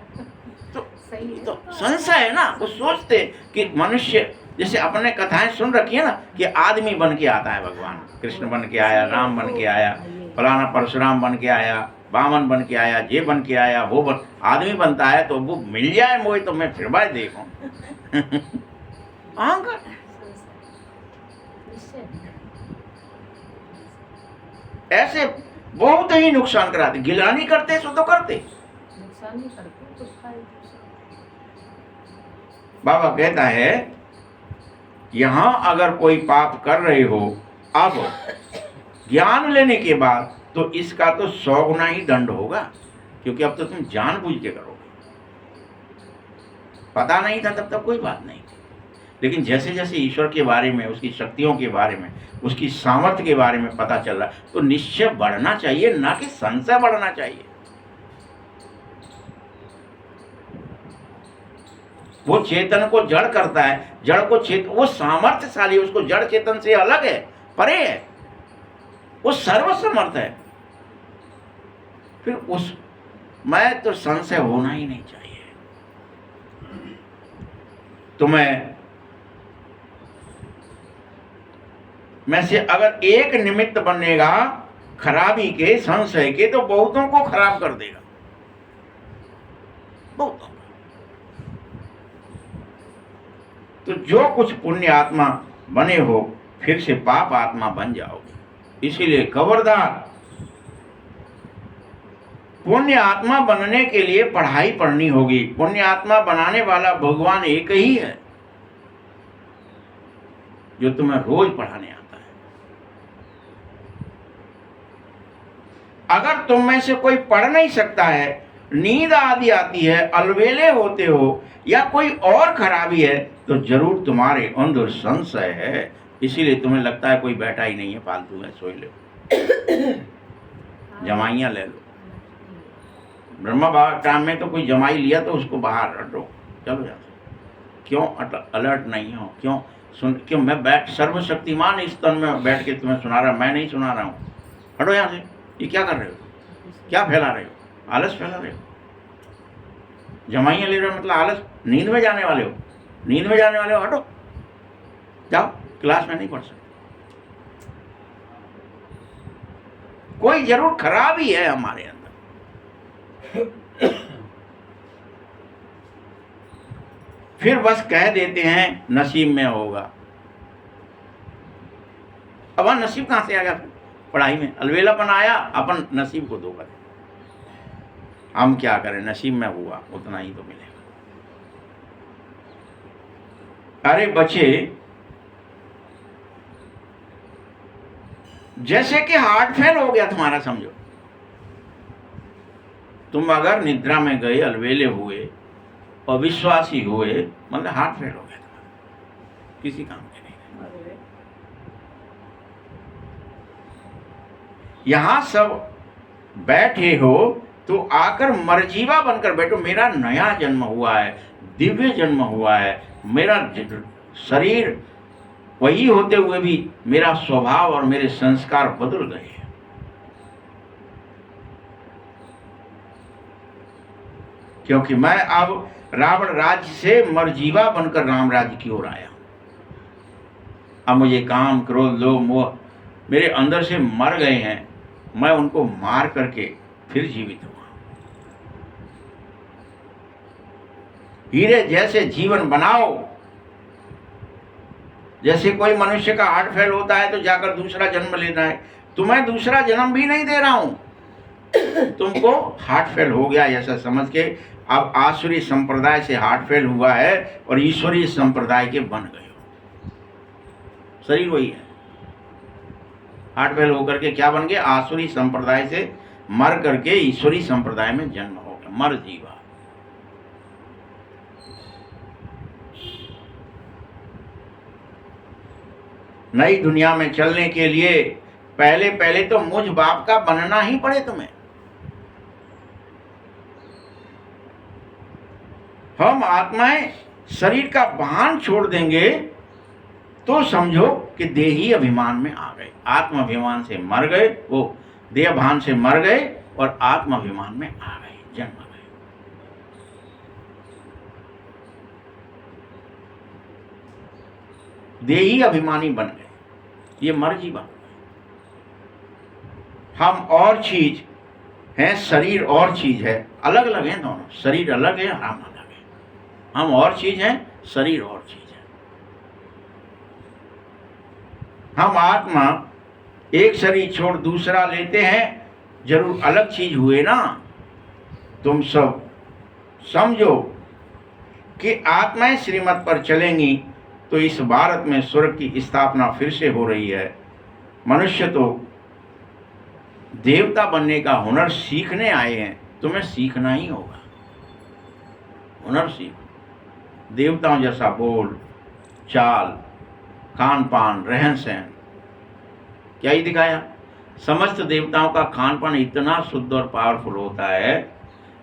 तो सही है। तो संशय है ना। वो सोचते कि मनुष्य, जैसे अपने कथाएं सुन रखी है ना कि आदमी बन के आता है भगवान, कृष्ण बन के आया, राम बन के आया, फलाना परशुराम बन के आया, वामन बन के आया, जे बन के आया, वो बन, आदमी बनता है तो वो मिल जाए मोह तो मैं फिर बार देखूं। अहंकार ऐसे बहुत ही नुकसान कराते, गिलानी करते सो तो करते, नुकसान ही करते तो फायदा। बाबा कहता है यहां अगर कोई पाप कर रहे हो, अब ज्ञान लेने के बाद तो इसका तो 100 गुना ही दंड होगा, क्योंकि अब तो तुम जानबूझ के करोगे। पता नहीं था तब तक कोई बात नहीं, लेकिन जैसे जैसे ईश्वर के बारे में, उसकी शक्तियों के बारे में, उसकी सामर्थ्य के बारे में पता चल रहा, तो निश्चय बढ़ना चाहिए, ना कि संशय बढ़ना चाहिए। वो चेतन को जड़ करता है, जड़ को चेतन, वो सामर्थ्यशाली, उसको जड़ चेतन से अलग है, परे है, वो सर्वसमर्थ है। फिर उस मैं तो संशय होना ही नहीं चाहिए। तो मैं से अगर एक निमित्त बनेगा खराबी के, संशय के, तो बहुतों को खराब कर देगा, बहुतों। तो जो कुछ पुण्य आत्मा बने हो, फिर से पाप आत्मा बन जाओगे। इसीलिए खबरदार, पुण्य आत्मा बनने के लिए पढ़ाई पढ़नी होगी। पुण्य आत्मा बनाने वाला भगवान एक ही है, जो तुम्हें रोज पढ़ाने आता है। अगर तुम में से कोई पढ़ नहीं सकता है, नींद आदि आती है, अलवेले होते हो, या कोई और खराबी है, तो जरूर तुम्हारे अंदर संशय है। इसीलिए तुम्हें लगता है कोई बैठा ही नहीं है, फालतू है, सोई लो, जमाइयाँ ले लो। ब्रह्मा बाबा टाइम में तो कोई जमाई लिया तो उसको बाहर हटो, चलो यहाँ से। क्यों अलर्ट नहीं हो? क्यों क्यों मैं बैठ सर्वशक्तिमान इस तन में बैठ के तुम्हें सुना रहा, मैं नहीं सुना रहा हूँ, हटो यहाँ से। ये क्या कर रहे हो? क्या फैला रहे हो? आलस फैला रहे हो, जमाइयाँ ले रहे हो, मतलब आलस। नींद में जाने वाले हो, नींद में जाने वाले हो, हटो, जाओ, क्लास में नहीं पढ़ सकते। कोई जरूर खराबी है हमारे अंदर। फिर बस कह देते हैं नसीब में होगा। अब नसीब कहां से आ गया? पढ़ाई में अलवेलापन आया, अपन नसीब को धोखा दे। हम क्या करें, नसीब में हुआ उतना ही तो मिलेगा। अरे बच्चे, जैसे कि हार्ट फेल हो गया तुम्हारा, समझो तुम अगर निद्रा में गए, अलवेले हुए, अविश्वासी हुए, मतलब हार्ट फेल हो गया तुम्हारा, किसी काम के नहीं। यहाँ सब बैठे हो तो आकर मरजीवा बनकर बैठो। मेरा नया जन्म हुआ है, दिव्य जन्म हुआ है। मेरा शरीर वही होते हुए भी मेरा स्वभाव और मेरे संस्कार बदल गए हैं। क्योंकि मैं अब रावण राज्य से मरजीवा बनकर राम राज्य की ओर आया। अब मुझे काम, क्रोध, लोभ, मोह मेरे अंदर से मर गए हैं। मैं उनको मार करके फिर जीवित हुआ। हीरे जैसे जीवन बनाओ। जैसे कोई मनुष्य का हार्ट फेल होता है तो जाकर दूसरा जन्म लेना है। तुम्हें दूसरा जन्म भी नहीं दे रहा हूं। तुमको हार्ट फेल हो गया ऐसा समझ के अब आसुरी संप्रदाय से हार्ट फेल हुआ है और ईश्वरीय संप्रदाय के बन गए हो। शरीर वही है। हार्ट फेल होकर के क्या बन गए? आसुरी संप्रदाय से मर करके ईश्वरी संप्रदाय में जन्म हो गया। मर जीवा। नई दुनिया में चलने के लिए पहले पहले तो मुझ बाप का बनना ही पड़े तुम्हें। हम आत्माएं शरीर का भान छोड़ देंगे तो समझो कि देही अभिमान में आ गए। आत्माभिमान से मर गए, वो देह भान से मर गए और आत्माभिमान में आ गए, जन्म गए। देही अभिमानी बन गए, ये मर्जी बन गए। हम और चीज है, शरीर और चीज है, अलग अलग है दोनों। शरीर अलग है, हम अलग है। हम और चीज है, शरीर और चीज है। हम आत्मा एक शरीर छोड़ दूसरा लेते हैं, जरूर अलग चीज हुए ना। तुम सब समझो कि आत्माएं श्रीमत पर चलेंगी तो इस भारत में स्वर्ग की स्थापना फिर से हो रही है। मनुष्य तो देवता बनने का हुनर सीखने आए हैं, तुम्हें सीखना ही होगा। हुनर सीखो। देवताओं जैसा बोल चाल, खान पान, रहन सहन, क्या ही दिखाया। समस्त देवताओं का खान पान इतना शुद्ध और पावरफुल होता है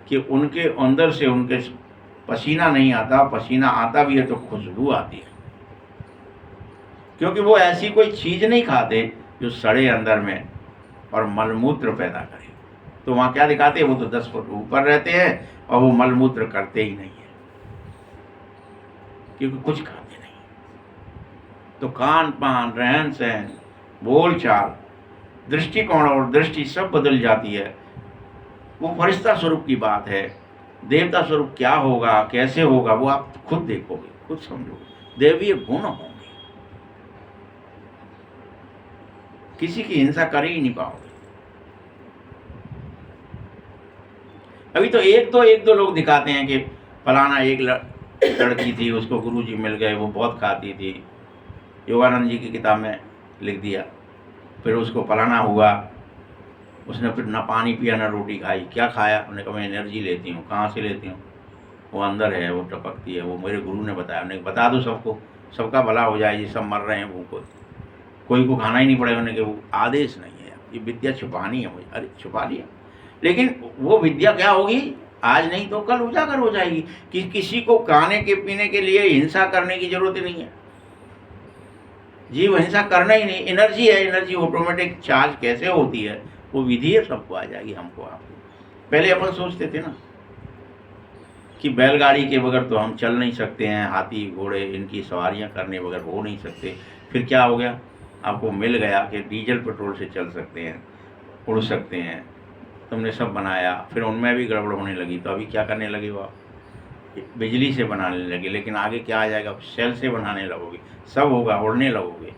कि उनके अंदर से उनके पसीना नहीं आता, पसीना आता भी है तो खुशबू आती है। क्योंकि वो ऐसी कोई चीज नहीं खाते जो सड़े अंदर में और मलमूत्र पैदा करे। तो वहां क्या दिखाते हैं? वो तो 10 फुट ऊपर रहते हैं और वो मलमूत्र करते ही नहीं है, क्योंकि कुछ खाते नहीं। तो खान पान, रहन सहन, बोल चाल, दृष्टिकोण और दृष्टि सब बदल जाती है। वो फरिश्ता स्वरूप की बात है। देवता स्वरूप क्या होगा, कैसे होगा, वो आप खुद देखोगे, खुद समझोगे। देवीय गुण होंगे, किसी की हिंसा कर ही नहीं पाओगे। अभी तो एक दो लोग दिखाते हैं कि फलाना एक लड़की थी, उसको गुरुजी मिल गए, वो बहुत खाती थी। योगानंद जी की किताब में लिख दिया। फिर उसको फलाना हुआ, उसने फिर ना पानी पिया ना रोटी खाई। क्या खाया? उन्होंने कहा मैं एनर्जी लेती हूँ। कहाँ से लेती हूँ? वो अंदर है, वो टपकती है, वो मेरे गुरु ने बताया। उन्हें बता दो सबको, सबका भला हो जाए। ये सब मर रहे हैं भूख, कोई को खाना ही नहीं पड़ेगा। उन्हें कि वो आदेश नहीं है, ये विद्या छुपानी है मुझे। अरे छुपा लिया, लेकिन वो विद्या क्या होगी? आज नहीं तो कल उजागर हो जाएगी। कि किसी को खाने के पीने के लिए हिंसा करने की जरूरत ही नहीं है। जीव हिंसा करना ही नहीं। एनर्जी है, एनर्जी ऑटोमेटिक चार्ज कैसे होती है वो विधि है, सबको आ जाएगी, हमको आपको। पहले अपन सोचते थे ना कि बैलगाड़ी के बगैर तो हम चल नहीं सकते हैं, हाथी घोड़े इनकी सवारियां करने बगैर हो नहीं सकते। फिर क्या हो गया? आपको मिल गया कि डीजल पेट्रोल से चल सकते हैं, उड़ सकते हैं। तुमने सब बनाया, फिर उनमें भी गड़बड़ होने लगी तो अभी क्या करने लगे? वो बिजली से बनाने लगे। लेकिन आगे क्या आ जाएगा? सेल से बनाने लगोगे, सब होगा, उड़ने लगोगे।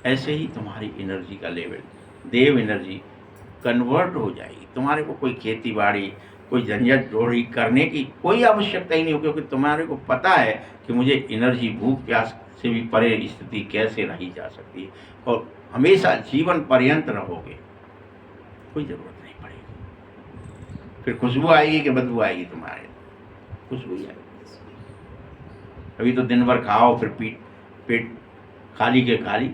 ऐसे ही तुम्हारी एनर्जी का लेवल, देव एनर्जी कन्वर्ट हो जाएगी। तुम्हारे को कोई खेती बाड़ी, कोई झंझट जोड़ी करने की कोई आवश्यकता ही नहीं हो, क्योंकि तुम्हारे को पता है कि मुझे एनर्जी, भूख प्यास से भी परे स्थिति कैसे रही जा सकती है। और हमेशा जीवन पर्यंत रहोगे, कोई ज़रूरत नहीं पड़ेगी। फिर खुशबू आएगी कि बदबू आएगी? तुम्हारे खुशबू ही आएगी। अभी तो दिन भर खाओ, फिर पेट खाली के खाली,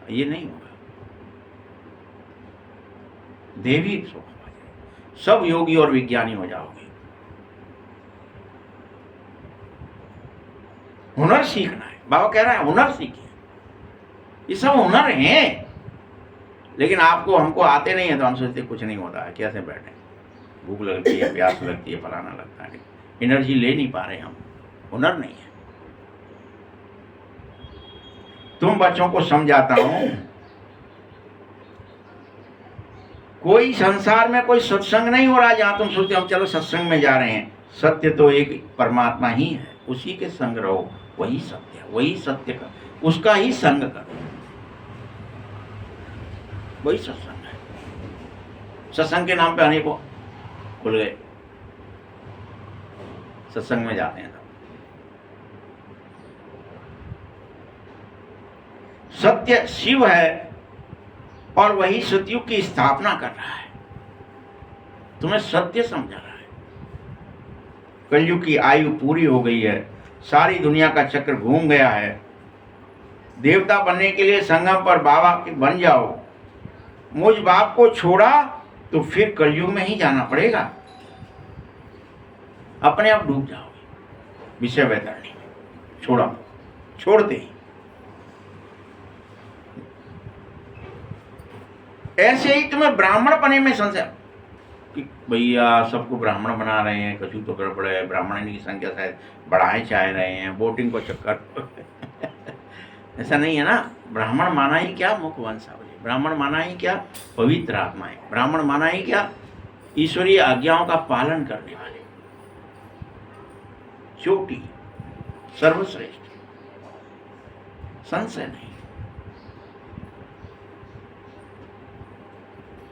ये नहीं होगा। देवी स्वभाव आ जाएगा, सब योगी और विज्ञानी हो जाओगे। हुनर सीखना है, बाबा कह रहा है हुनर सीखिए, ये सब हुनर हैं, लेकिन आपको हमको आते नहीं है तो हम सोचते कुछ नहीं होता है, कैसे बैठे, भूख लगती है, प्यास लगती है, फलाना लगता है, एनर्जी ले नहीं पा रहे हम, हुनर नहीं है। तुम बच्चों को समझाता हूं, कोई संसार में कोई सत्संग नहीं हो रहा जहां तुम सोचते हम चलो सत्संग में जा रहे हैं। सत्य तो एक परमात्मा ही है, उसी के संग रहो, वही सत्य है, वही सत्य का, उसका ही संग करो, वही सत्संग है। सत्संग के नाम पे अनेकों खुल गए, सत्संग में जाते हैं तब। सत्य शिव है और वही सतयुग की स्थापना कर रहा है, तुम्हें सत्य समझा रहा है। कलयुग की आयु पूरी हो गई है, सारी दुनिया का चक्र घूम गया है। देवता बनने के लिए संगम पर बाबा के बन जाओ, मुझ बाप को छोड़ा तो फिर कलयुग में ही जाना पड़ेगा, अपने आप डूब जाओगे विषय वैतरणी में। छोड़ा, छोड़ते ही ऐसे ही तुम्हें ब्राह्मण बने में संशय कि भैया सबको ब्राह्मण बना रहे हैं, कछु तो गड़बड़ है, ब्राह्मण की संख्या शायद बढ़ाए चाह रहे हैं, वोटिंग को चक्कर ऐसा नहीं है ना। ब्राह्मण माना ही क्या, मुख वंशावली, ब्राह्मण माना ही क्या, पवित्र आत्माएं, ब्राह्मण माना ही क्या, ईश्वरीय आज्ञाओं का पालन करने वाले, चोटी, सर्वश्रेष्ठ, संशय नहीं।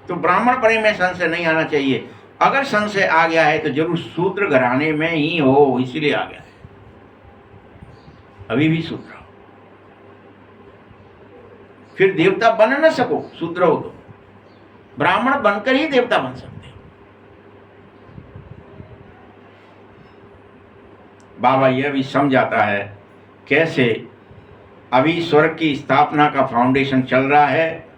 तो ब्राह्मण पने में संशय नहीं आना चाहिए। अगर संशय आ गया है तो जरूर शूद्र घराने में ही हो, इसीलिए आ गया है। अभी भी शूद्र हो, फिर देवता बन न सको, शूद्र हो तो ब्राह्मण बनकर ही देवता बन सकते हो। बाबा यह भी समझाता है कैसे अभी स्वर्ग की स्थापना का फाउंडेशन चल रहा है,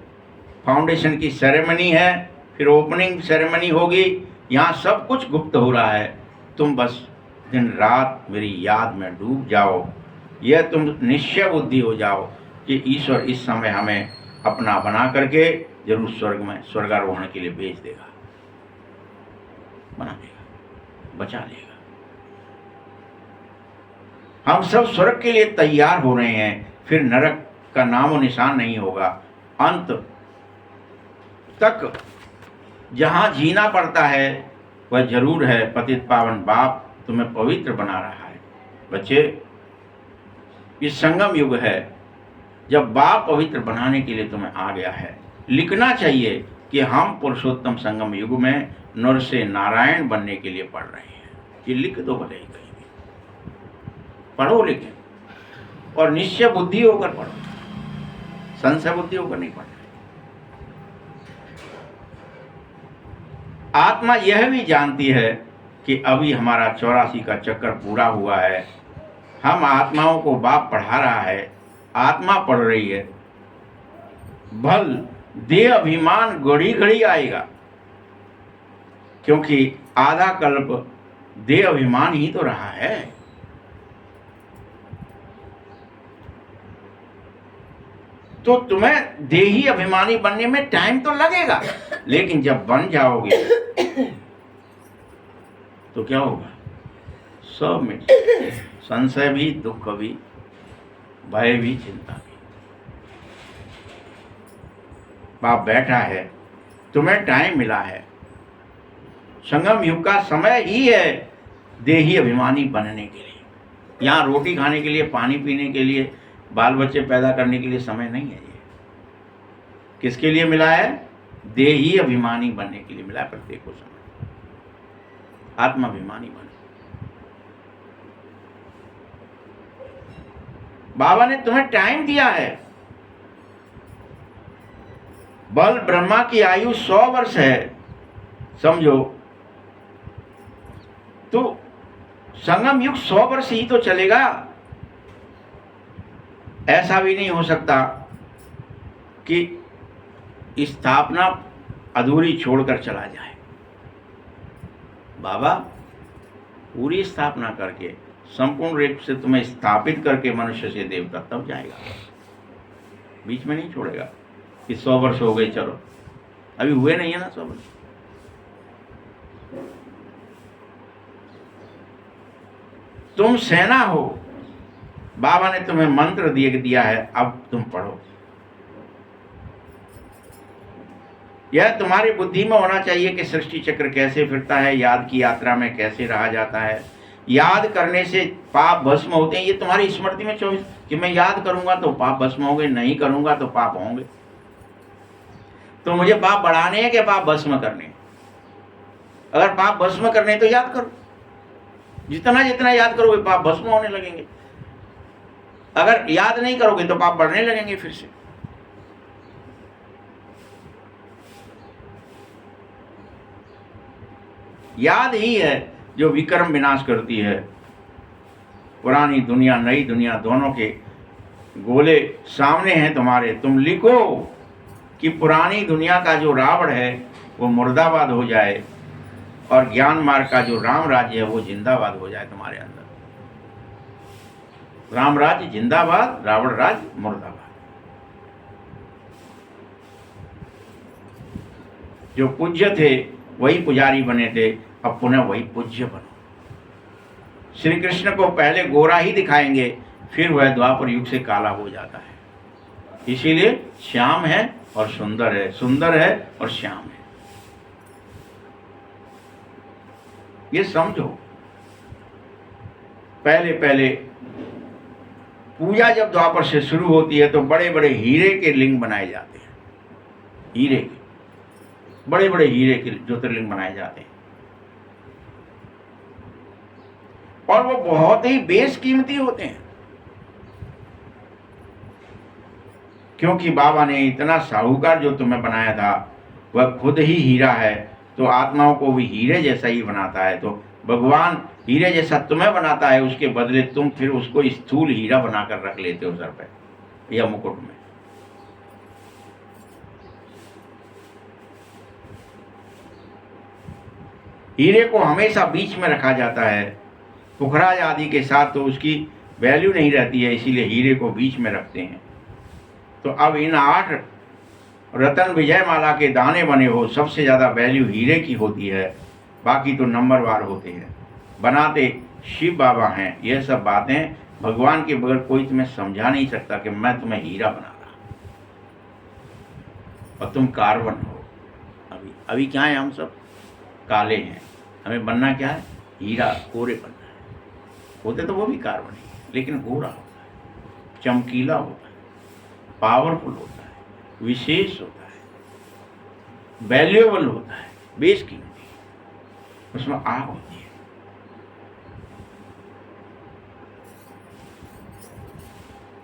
फाउंडेशन की सेरेमनी है, फिर ओपनिंग सेरेमनी होगी, यहाँ सब कुछ गुप्त हो रहा है। तुम बस दिन रात मेरी याद में डूब जाओ, यह तुम निश्चय बुद्धि हो जाओ कि ईश्वर इस समय हमें अपना बना करके जरूर स्वर्ग में स्वर्गारोहण के लिए भेज देगा, बना देगा, बचा लेगा। हम सब स्वर्ग के लिए तैयार हो रहे हैं, फिर नरक का नामो निशान नहीं होगा। अंत तक जहां जीना पड़ता है वह जरूर है पतित पावन बाप तुम्हें पवित्र बना रहा है। बच्चे, ये संगम युग है जब बाप पवित्र बनाने के लिए तुम्हें आ गया है। लिखना चाहिए कि हम पुरुषोत्तम संगम युग में नर से नारायण बनने के लिए पढ़ रहे हैं। ये लिख दो भले ही कहीं भी, पढ़ो लेकिन, और निश्चय बुद्धि होकर पढ़ो, संशय बुद्धि होकर नहीं पढ़ना। आत्मा यह भी जानती है कि अभी हमारा 84 का चक्कर पूरा हुआ है। हम आत्माओं को बाप पढ़ा रहा है, आत्मा पढ़ रही है। भल देह अभिमान घड़ी घड़ी आएगा, क्योंकि आधा कल्प देह अभिमान ही तो रहा है। तो तुम्हें देही अभिमानी बनने में टाइम तो लगेगा, लेकिन जब बन जाओगे तो क्या होगा, सब मिट, संशय भी, दुख भी, भय भी, चिंता भी। बाप बैठा है, तुम्हें टाइम मिला है, संगम युग का समय ही है देही अभिमानी बनने के लिए। यहाँ रोटी खाने के लिए, पानी पीने के लिए, बाल बच्चे पैदा करने के लिए समय नहीं है। ये किसके लिए मिला है, देही अभिमानी बनने के लिए मिला है। प्रत्येक को समय आत्माभिमानी बने। बाबा ने तुम्हें टाइम दिया है। बल ब्रह्मा की आयु 100 वर्ष है, समझो तो संगम युग 100 वर्ष ही तो चलेगा। ऐसा भी नहीं हो सकता कि स्थापना अधूरी छोड़कर चला जाए। बाबा पूरी स्थापना करके संपूर्ण रूप से तुम्हें स्थापित करके मनुष्य से देवता तब जाएगा, बीच में नहीं छोड़ेगा कि 100 वर्ष हो गए, चलो अभी हुए नहीं है ना 100 वर्ष। तुम सेना हो, बाबा ने तुम्हें मंत्र दिया है, अब तुम पढ़ो। यह तुम्हारी बुद्धि में होना चाहिए कि सृष्टि चक्र कैसे फिरता है, याद की यात्रा में कैसे रहा जाता है, याद करने से पाप भस्म होते हैं। ये तुम्हारी स्मृति में 24 कि मैं याद करूंगा तो पाप भस्म होंगे, नहीं करूंगा तो पाप होंगे। तो मुझे पाप बढ़ाने हैं कि पाप भस्म करने हैं? अगर पाप भस्म करने हैं तो याद करो, जितना जितना याद करोगे पाप भस्म होने लगेंगे। अगर याद नहीं करोगे तो पाप बढ़ने लगेंगे फिर से। याद ही है जो विक्रम विनाश करती है। पुरानी दुनिया नई दुनिया दोनों के गोले सामने हैं तुम्हारे। तुम लिखो कि पुरानी दुनिया का जो रावण है वो मुर्दाबाद हो जाए और ज्ञान मार्ग का जो राम राज्य है वो जिंदाबाद हो जाए तुम्हारे अंदर। राम राज्य जिंदाबाद, रावण राज्य मुर्दाबाद। जो पूज्य थे वही पुजारी बने थे, अब पुनः वही पूज्य बनो। श्री कृष्ण को पहले गोरा ही दिखाएंगे, फिर वह द्वापर युग से काला हो जाता है। इसीलिए श्याम है और सुंदर है, सुंदर है और श्याम है। ये समझो। पहले पहले पूजा जब द्वापर से शुरू होती है तो बड़े बड़े हीरे के लिंग बनाए जाते हैं, हीरे के बड़े बड़े हीरे के ज्योतिर्लिंग बनाए जाते हैं और वो बहुत ही बेशकीमती होते हैं, क्योंकि बाबा ने इतना साहूकार जो तुम्हें बनाया था वह खुद ही हीरा है, तो आत्माओं को भी हीरे जैसा ही बनाता है। तो भगवान हीरे जैसा तुम्हें बनाता है, उसके बदले तुम फिर उसको स्थूल हीरा बनाकर रख लेते हो सर पे या मुकुट में। हीरे को हमेशा बीच में रखा जाता है, पुखराज आदि के साथ तो उसकी वैल्यू नहीं रहती है, इसीलिए हीरे को बीच में रखते हैं। तो अब इन 8 रतन विजय माला के दाने बने हो, सबसे ज़्यादा वैल्यू हीरे की होती है, बाकी तो नंबरवार होते हैं। बनाते शिव बाबा हैं। यह सब बातें भगवान के बगैर कोई तुम्हें समझा नहीं सकता कि मैं तुम्हें हीरा बना रहा और तुम कार्बन हो। अभी क्या है, हम सब काले हैं, हमें बनना क्या है, हीरा, कोरे बनना है। होते तो वो भी कार्बन ही, लेकिन गोरा होता है, चमकीला होता है, पावरफुल होता है, विशेष होता है, वैल्यूएबल होता है, बेशकीमती, उसमें आग होती है।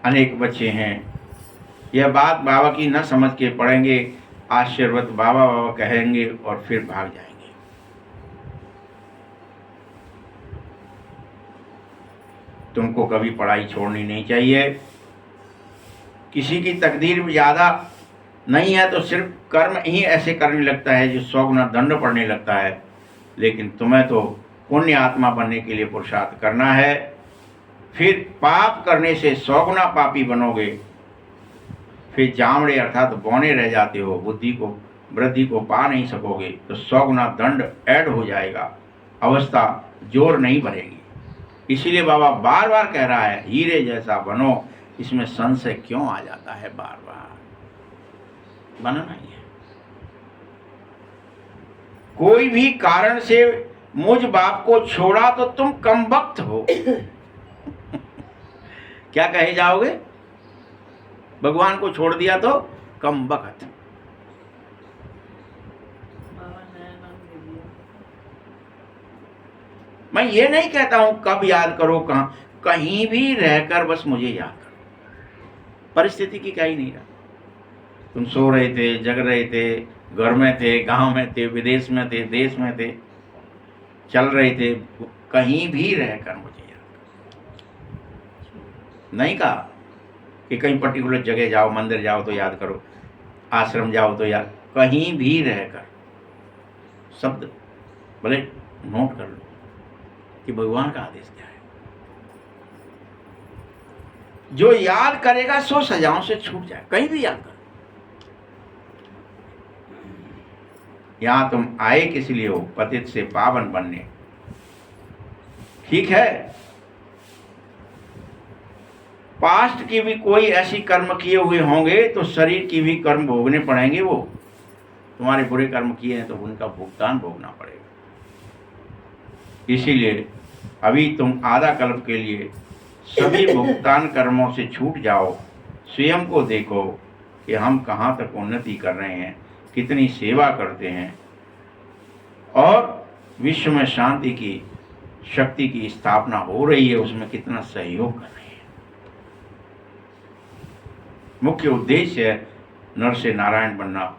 अनेक बच्चे हैं, यह बात बाबा की न समझ के पढ़ेंगे, आशीर्वाद बाबा बाबा कहेंगे और फिर भाग जाएंगे। तुमको कभी पढ़ाई छोड़नी नहीं चाहिए। किसी की तकदीर में ज़्यादा नहीं है तो सिर्फ कर्म ही ऐसे करने लगता है जो 100 गुना दंड पड़ने लगता है, लेकिन तुम्हें तो पुण्य आत्मा बनने के लिए पुरुषार्थ करना है। फिर पाप करने से 100 गुना पापी बनोगे, फिर जामड़े अर्थात बौने रह जाते हो, बुद्धि को वृद्धि को पा नहीं सकोगे, तो 100 गुना दंड ऐड हो जाएगा, अवस्था जोर नहीं बनेगी। इसीलिए बाबा बार बार कह रहा है हीरे जैसा बनो। इसमें संशय क्यों आ जाता है, बार बार बनना ही है। कोई भी कारण से मुझ बाप को छोड़ा तो तुम कमबख्त हो। क्या कहे जाओगे, भगवान को छोड़ दिया तो कमबख्त। मैं ये नहीं कहता हूं कब याद करो, कहाँ, कहीं भी रहकर बस मुझे याद करो। परिस्थिति की क्या ही नहीं रहा। तुम सो रहे थे, जग रहे थे, घर में थे, गांव में थे, विदेश में थे, देश में थे, चल रहे थे, कहीं भी रहकर मुझे याद करो। नहीं कहा कि कहीं पर्टिकुलर जगह जाओ, मंदिर जाओ तो याद करो, आश्रम जाओ तो याद, कहीं भी रहकर शब्द भले नोट कर लो कि भगवान का आदेश क्या है। जो याद करेगा सो सजाओं से छूट जाए, कहीं भी याद कर। यहां तुम आए किस लिए हो? पतित से पावन बनने। ठीक है, पास्ट की भी कोई ऐसी कर्म किए हुए होंगे तो शरीर की भी कर्म भोगने पड़ेंगे। वो तुम्हारे बुरे कर्म किए हैं तो उनका भुगतान भोगना पड़ेगा। इसीलिए अभी तुम आधा कल्प के लिए सभी भुगतान कर्मों से छूट जाओ। स्वयं को देखो कि हम कहाँ तक उन्नति कर रहे हैं, कितनी सेवा करते हैं और विश्व में शांति की शक्ति की स्थापना हो रही है, उसमें कितना सहयोग कर रहे हैं। मुख्य उद्देश्य है नर से नारायण बनना,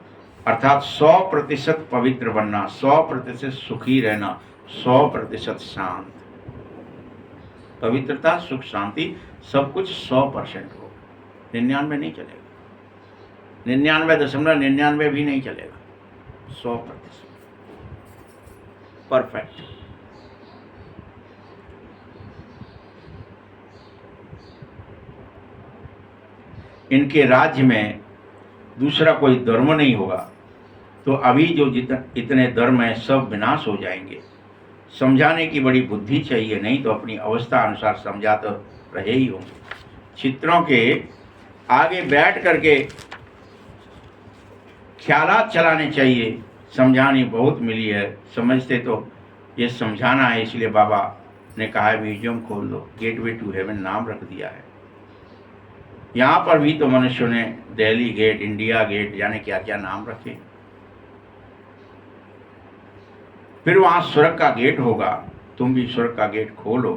अर्थात 100% पवित्र बनना, 100% सुखी रहना, 100% शांत। पवित्रता, सुख, शांति सब कुछ 100% हो। 99 नहीं चलेगा, 99.99 भी नहीं चलेगा, 100% परफेक्ट। इनके राज्य में दूसरा कोई धर्म नहीं होगा तो अभी जो इतने धर्म हैं सब विनाश हो जाएंगे। समझाने की बड़ी बुद्धि चाहिए, नहीं तो अपनी अवस्था अनुसार समझा तो रहे ही होंगे। चित्रों के आगे बैठ करके ख्यालात चलाने चाहिए। समझानी बहुत मिली है, समझते तो ये समझाना है, इसलिए बाबा ने कहा है म्यूजियम खोल दो, गेटवे टू हेवन नाम रख दिया है। यहाँ पर भी तो मनुष्यों ने दिल्ली गेट, इंडिया गेट, जाने क्या क्या नाम रखे। फिर वहाँ स्वर्ग का गेट होगा, तुम भी स्वर्ग का गेट खोलो।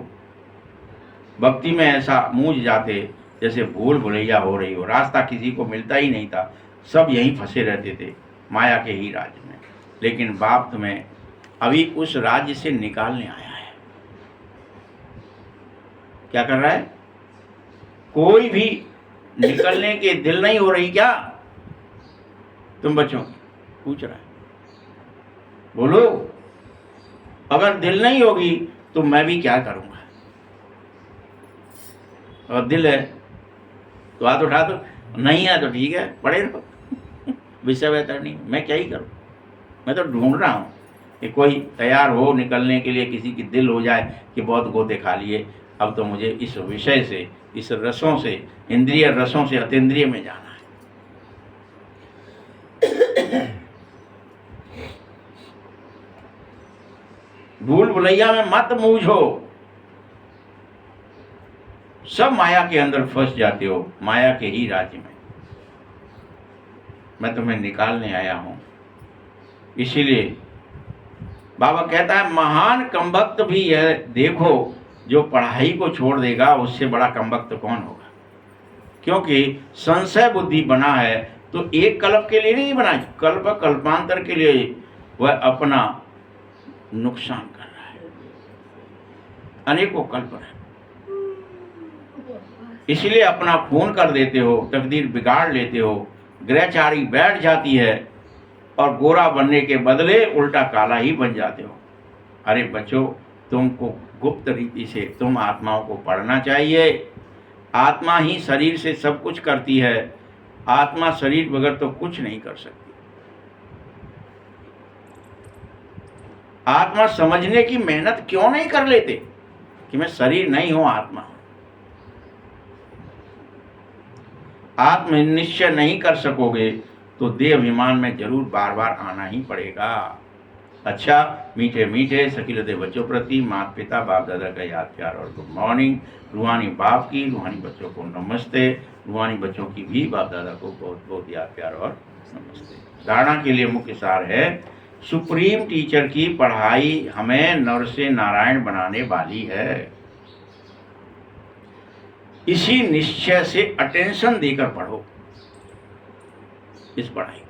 भक्ति में ऐसा मूझ जाते जैसे भूल भुलैया हो रही हो, रास्ता किसी को मिलता ही नहीं था, सब यहीं फंसे रहते थे माया के ही राज्य में। लेकिन बाप तुम्हें अभी उस राज्य से निकालने आया है। क्या कर रहा है? कोई भी निकलने के दिल नहीं हो रही क्या? तुम बच्चों पूछ रहा है, बोलो। अगर दिल नहीं होगी तो मैं भी क्या करूंगा? अगर दिल है तो हाथ उठा दो, नहीं है तो ठीक है, पड़े रहो। विषय बेहतर नहीं, मैं क्या ही करूं? मैं तो ढूंढ रहा हूं कि कोई तैयार हो निकलने के लिए, किसी की दिल हो जाए कि बहुत गोते खा लिए, अब तो मुझे इस विषय से, इस रसों से, इंद्रिय रसों से अतीन्द्रिय में जाना है। भूल भुलैया में मत मूझो, सब माया के अंदर फंस जाते हो, माया के ही राज्य में। मैं तुम्हें निकालने आया हूं। इसीलिए बाबा कहता है महान कमभक्त भी यह देखो, जो पढ़ाई को छोड़ देगा उससे बड़ा कमभक्त कौन होगा। क्योंकि संशय बुद्धि बना है तो एक कल्प के लिए नहीं बना, कल्प कल्पांतर के लिए वह अपना नुकसान कर रहा है। अनेकों कल्प है, इसलिए अपना खून कर देते हो, तकदीर बिगाड़ लेते हो, ग्रहचारी बैठ जाती है और गोरा बनने के बदले उल्टा काला ही बन जाते हो। अरे बच्चों, तुमको गुप्त रीति से तुम आत्माओं को पढ़ना चाहिए। आत्मा ही शरीर से सब कुछ करती है, आत्मा शरीर बगैर तो कुछ नहीं कर सकती। आत्मा समझने की मेहनत क्यों नहीं कर लेते कि मैं शरीर नहीं हूं, आत्मा हूं। आत्मनिश्चय नहीं कर सकोगे तो देह अभिमान में जरूर बार बार आना ही पड़ेगा। अच्छा, मीठे मीठे सखी लते बच्चों प्रति माता पिता बाप दादा का याद प्यार और गुड मॉर्निंग। रूहानी बाप की, रूहानी बच्चों को नमस्ते। रूहानी बच्चों की भी बाप दादा को बहुत बहुत याद प्यार और नमस्ते। धारणा के लिए मुख्य सार है, सुप्रीम टीचर की पढ़ाई हमें नर से नारायण बनाने वाली है। इसी निश्चय से अटेंशन देकर पढ़ो इस पढ़ाई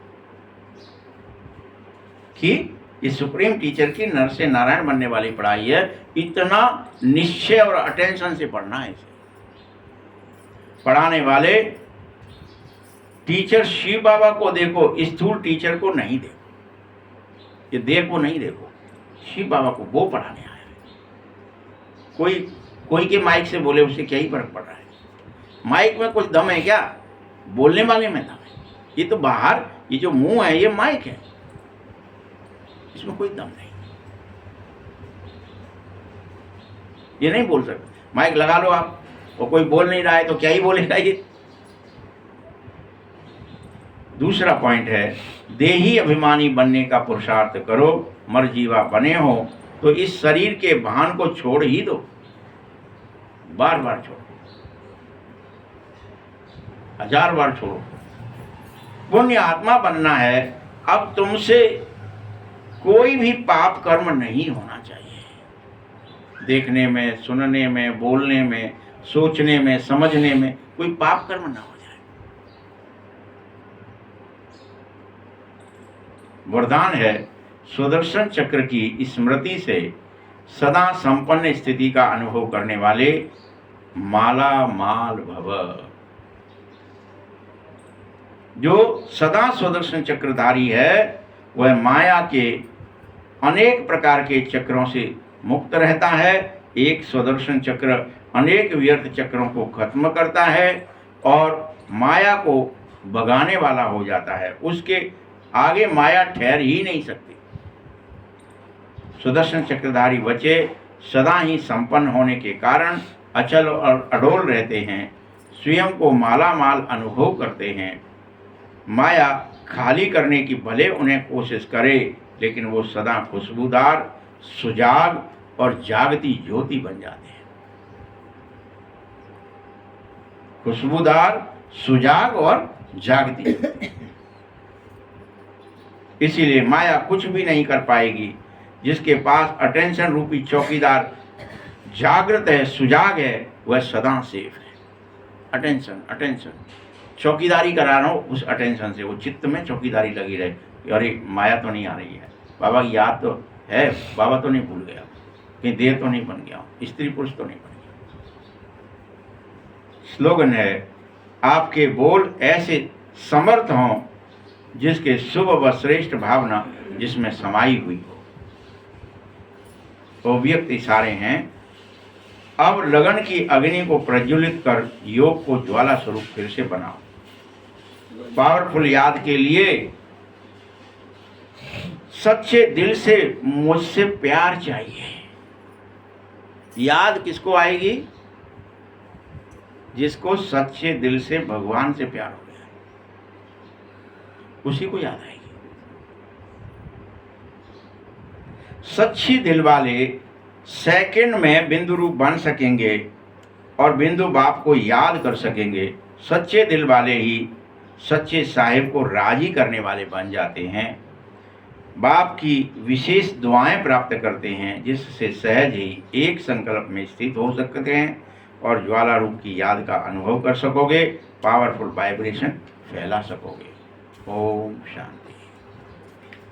कि इस सुप्रीम टीचर की नर से नारायण बनने वाली पढ़ाई है। इतना निश्चय और अटेंशन से पढ़ना है इसे। पढ़ाने वाले टीचर शिव बाबा को देखो, स्थूल टीचर को नहीं देखो। ये देखो नहीं देखो, शिव बाबा को वो पढ़ाने आया है। कोई के माइक से बोले उससे क्या ही फर्क पड़ रहा है। माइक में कुछ दम है क्या? बोलने वाले में दम है। ये तो बाहर, ये जो मुंह है ये माइक है, इसमें कोई दम नहीं। ये नहीं बोल सकते। माइक लगा लो आप, और कोई बोल नहीं रहा है तो क्या ही बोलेगा ये। दूसरा पॉइंट है, देही अभिमानी बनने का पुरुषार्थ करो। मरजीवा बने हो तो इस शरीर के भान को छोड़ ही दो, बार बार छोड़ो, 1000 बार छोड़ो। पुण्य आत्मा बनना है। अब तुमसे कोई भी पाप कर्म नहीं होना चाहिए। देखने में, सुनने में, बोलने में, सोचने में, समझने में कोई पाप कर्म ना हो जाए। वरदान है, सुदर्शन चक्र की स्मृति से सदा संपन्न स्थिति का अनुभव करने वाले माला माल भव। जो सदा सुदर्शन चक्रधारी है वह माया के अनेक प्रकार के चक्रों से मुक्त रहता है। एक सुदर्शन चक्र अनेक व्यर्थ चक्रों को खत्म करता है और माया को भगाने वाला हो जाता है। उसके आगे माया ठहर ही नहीं सकती। सुदर्शन चक्रधारी बच्चे सदा ही संपन्न होने के कारण अचल और अडोल रहते हैं, स्वयं को माला माल अनुभव करते हैं। माया खाली करने की भले उन्हें कोशिश करे, लेकिन वो सदा खुशबूदार, सुजाग और जागती ज्योति बन जाते हैं। खुशबूदार, सुजाग और जागती ज्योति। इसीलिए माया कुछ भी नहीं कर पाएगी। जिसके पास अटेंशन रूपी चौकीदार जागृत है, सुजाग है, वह सदा सेफ है। अटेंशन, अटेंशन, चौकीदारी करा रहा हूँ उस अटेंशन से, वो चित्त में चौकीदारी लगी रहे कि अरे माया तो नहीं आ रही है, बाबा की याद तो है, बाबा तो नहीं भूल गया, कहीं देर तो नहीं बन गया, स्त्री पुरुष तो नहीं बन गया। स्लोगन है, आपके बोल ऐसे समर्थ हों जिसके शुभ व श्रेष्ठ भावना जिसमें समाई हुई हो। तो व्यक्त इशारे हैं। अब लगन की अग्नि को प्रज्वलित कर योग को ज्वाला स्वरूप फिर से बनाओ। पावरफुल याद के लिए सच्चे दिल से मुझसे प्यार चाहिए। याद किसको आएगी? जिसको सच्चे दिल से भगवान से प्यार हो गया, उसी को याद आएगी। सच्ची दिल वाले सेकंड में बिंदु रूप बन सकेंगे और बिंदु बाप को याद कर सकेंगे। सच्चे दिल वाले ही सच्चे साहिब को राजी करने वाले बन जाते हैं। बाप की विशेष दुआएं प्राप्त करते हैं, जिससे सहज ही एक संकल्प में स्थित हो सकते हैं और ज्वाला रूप की याद का अनुभव कर सकोगे। पावरफुल वाइब्रेशन फैला सकोगे। ओम शांति।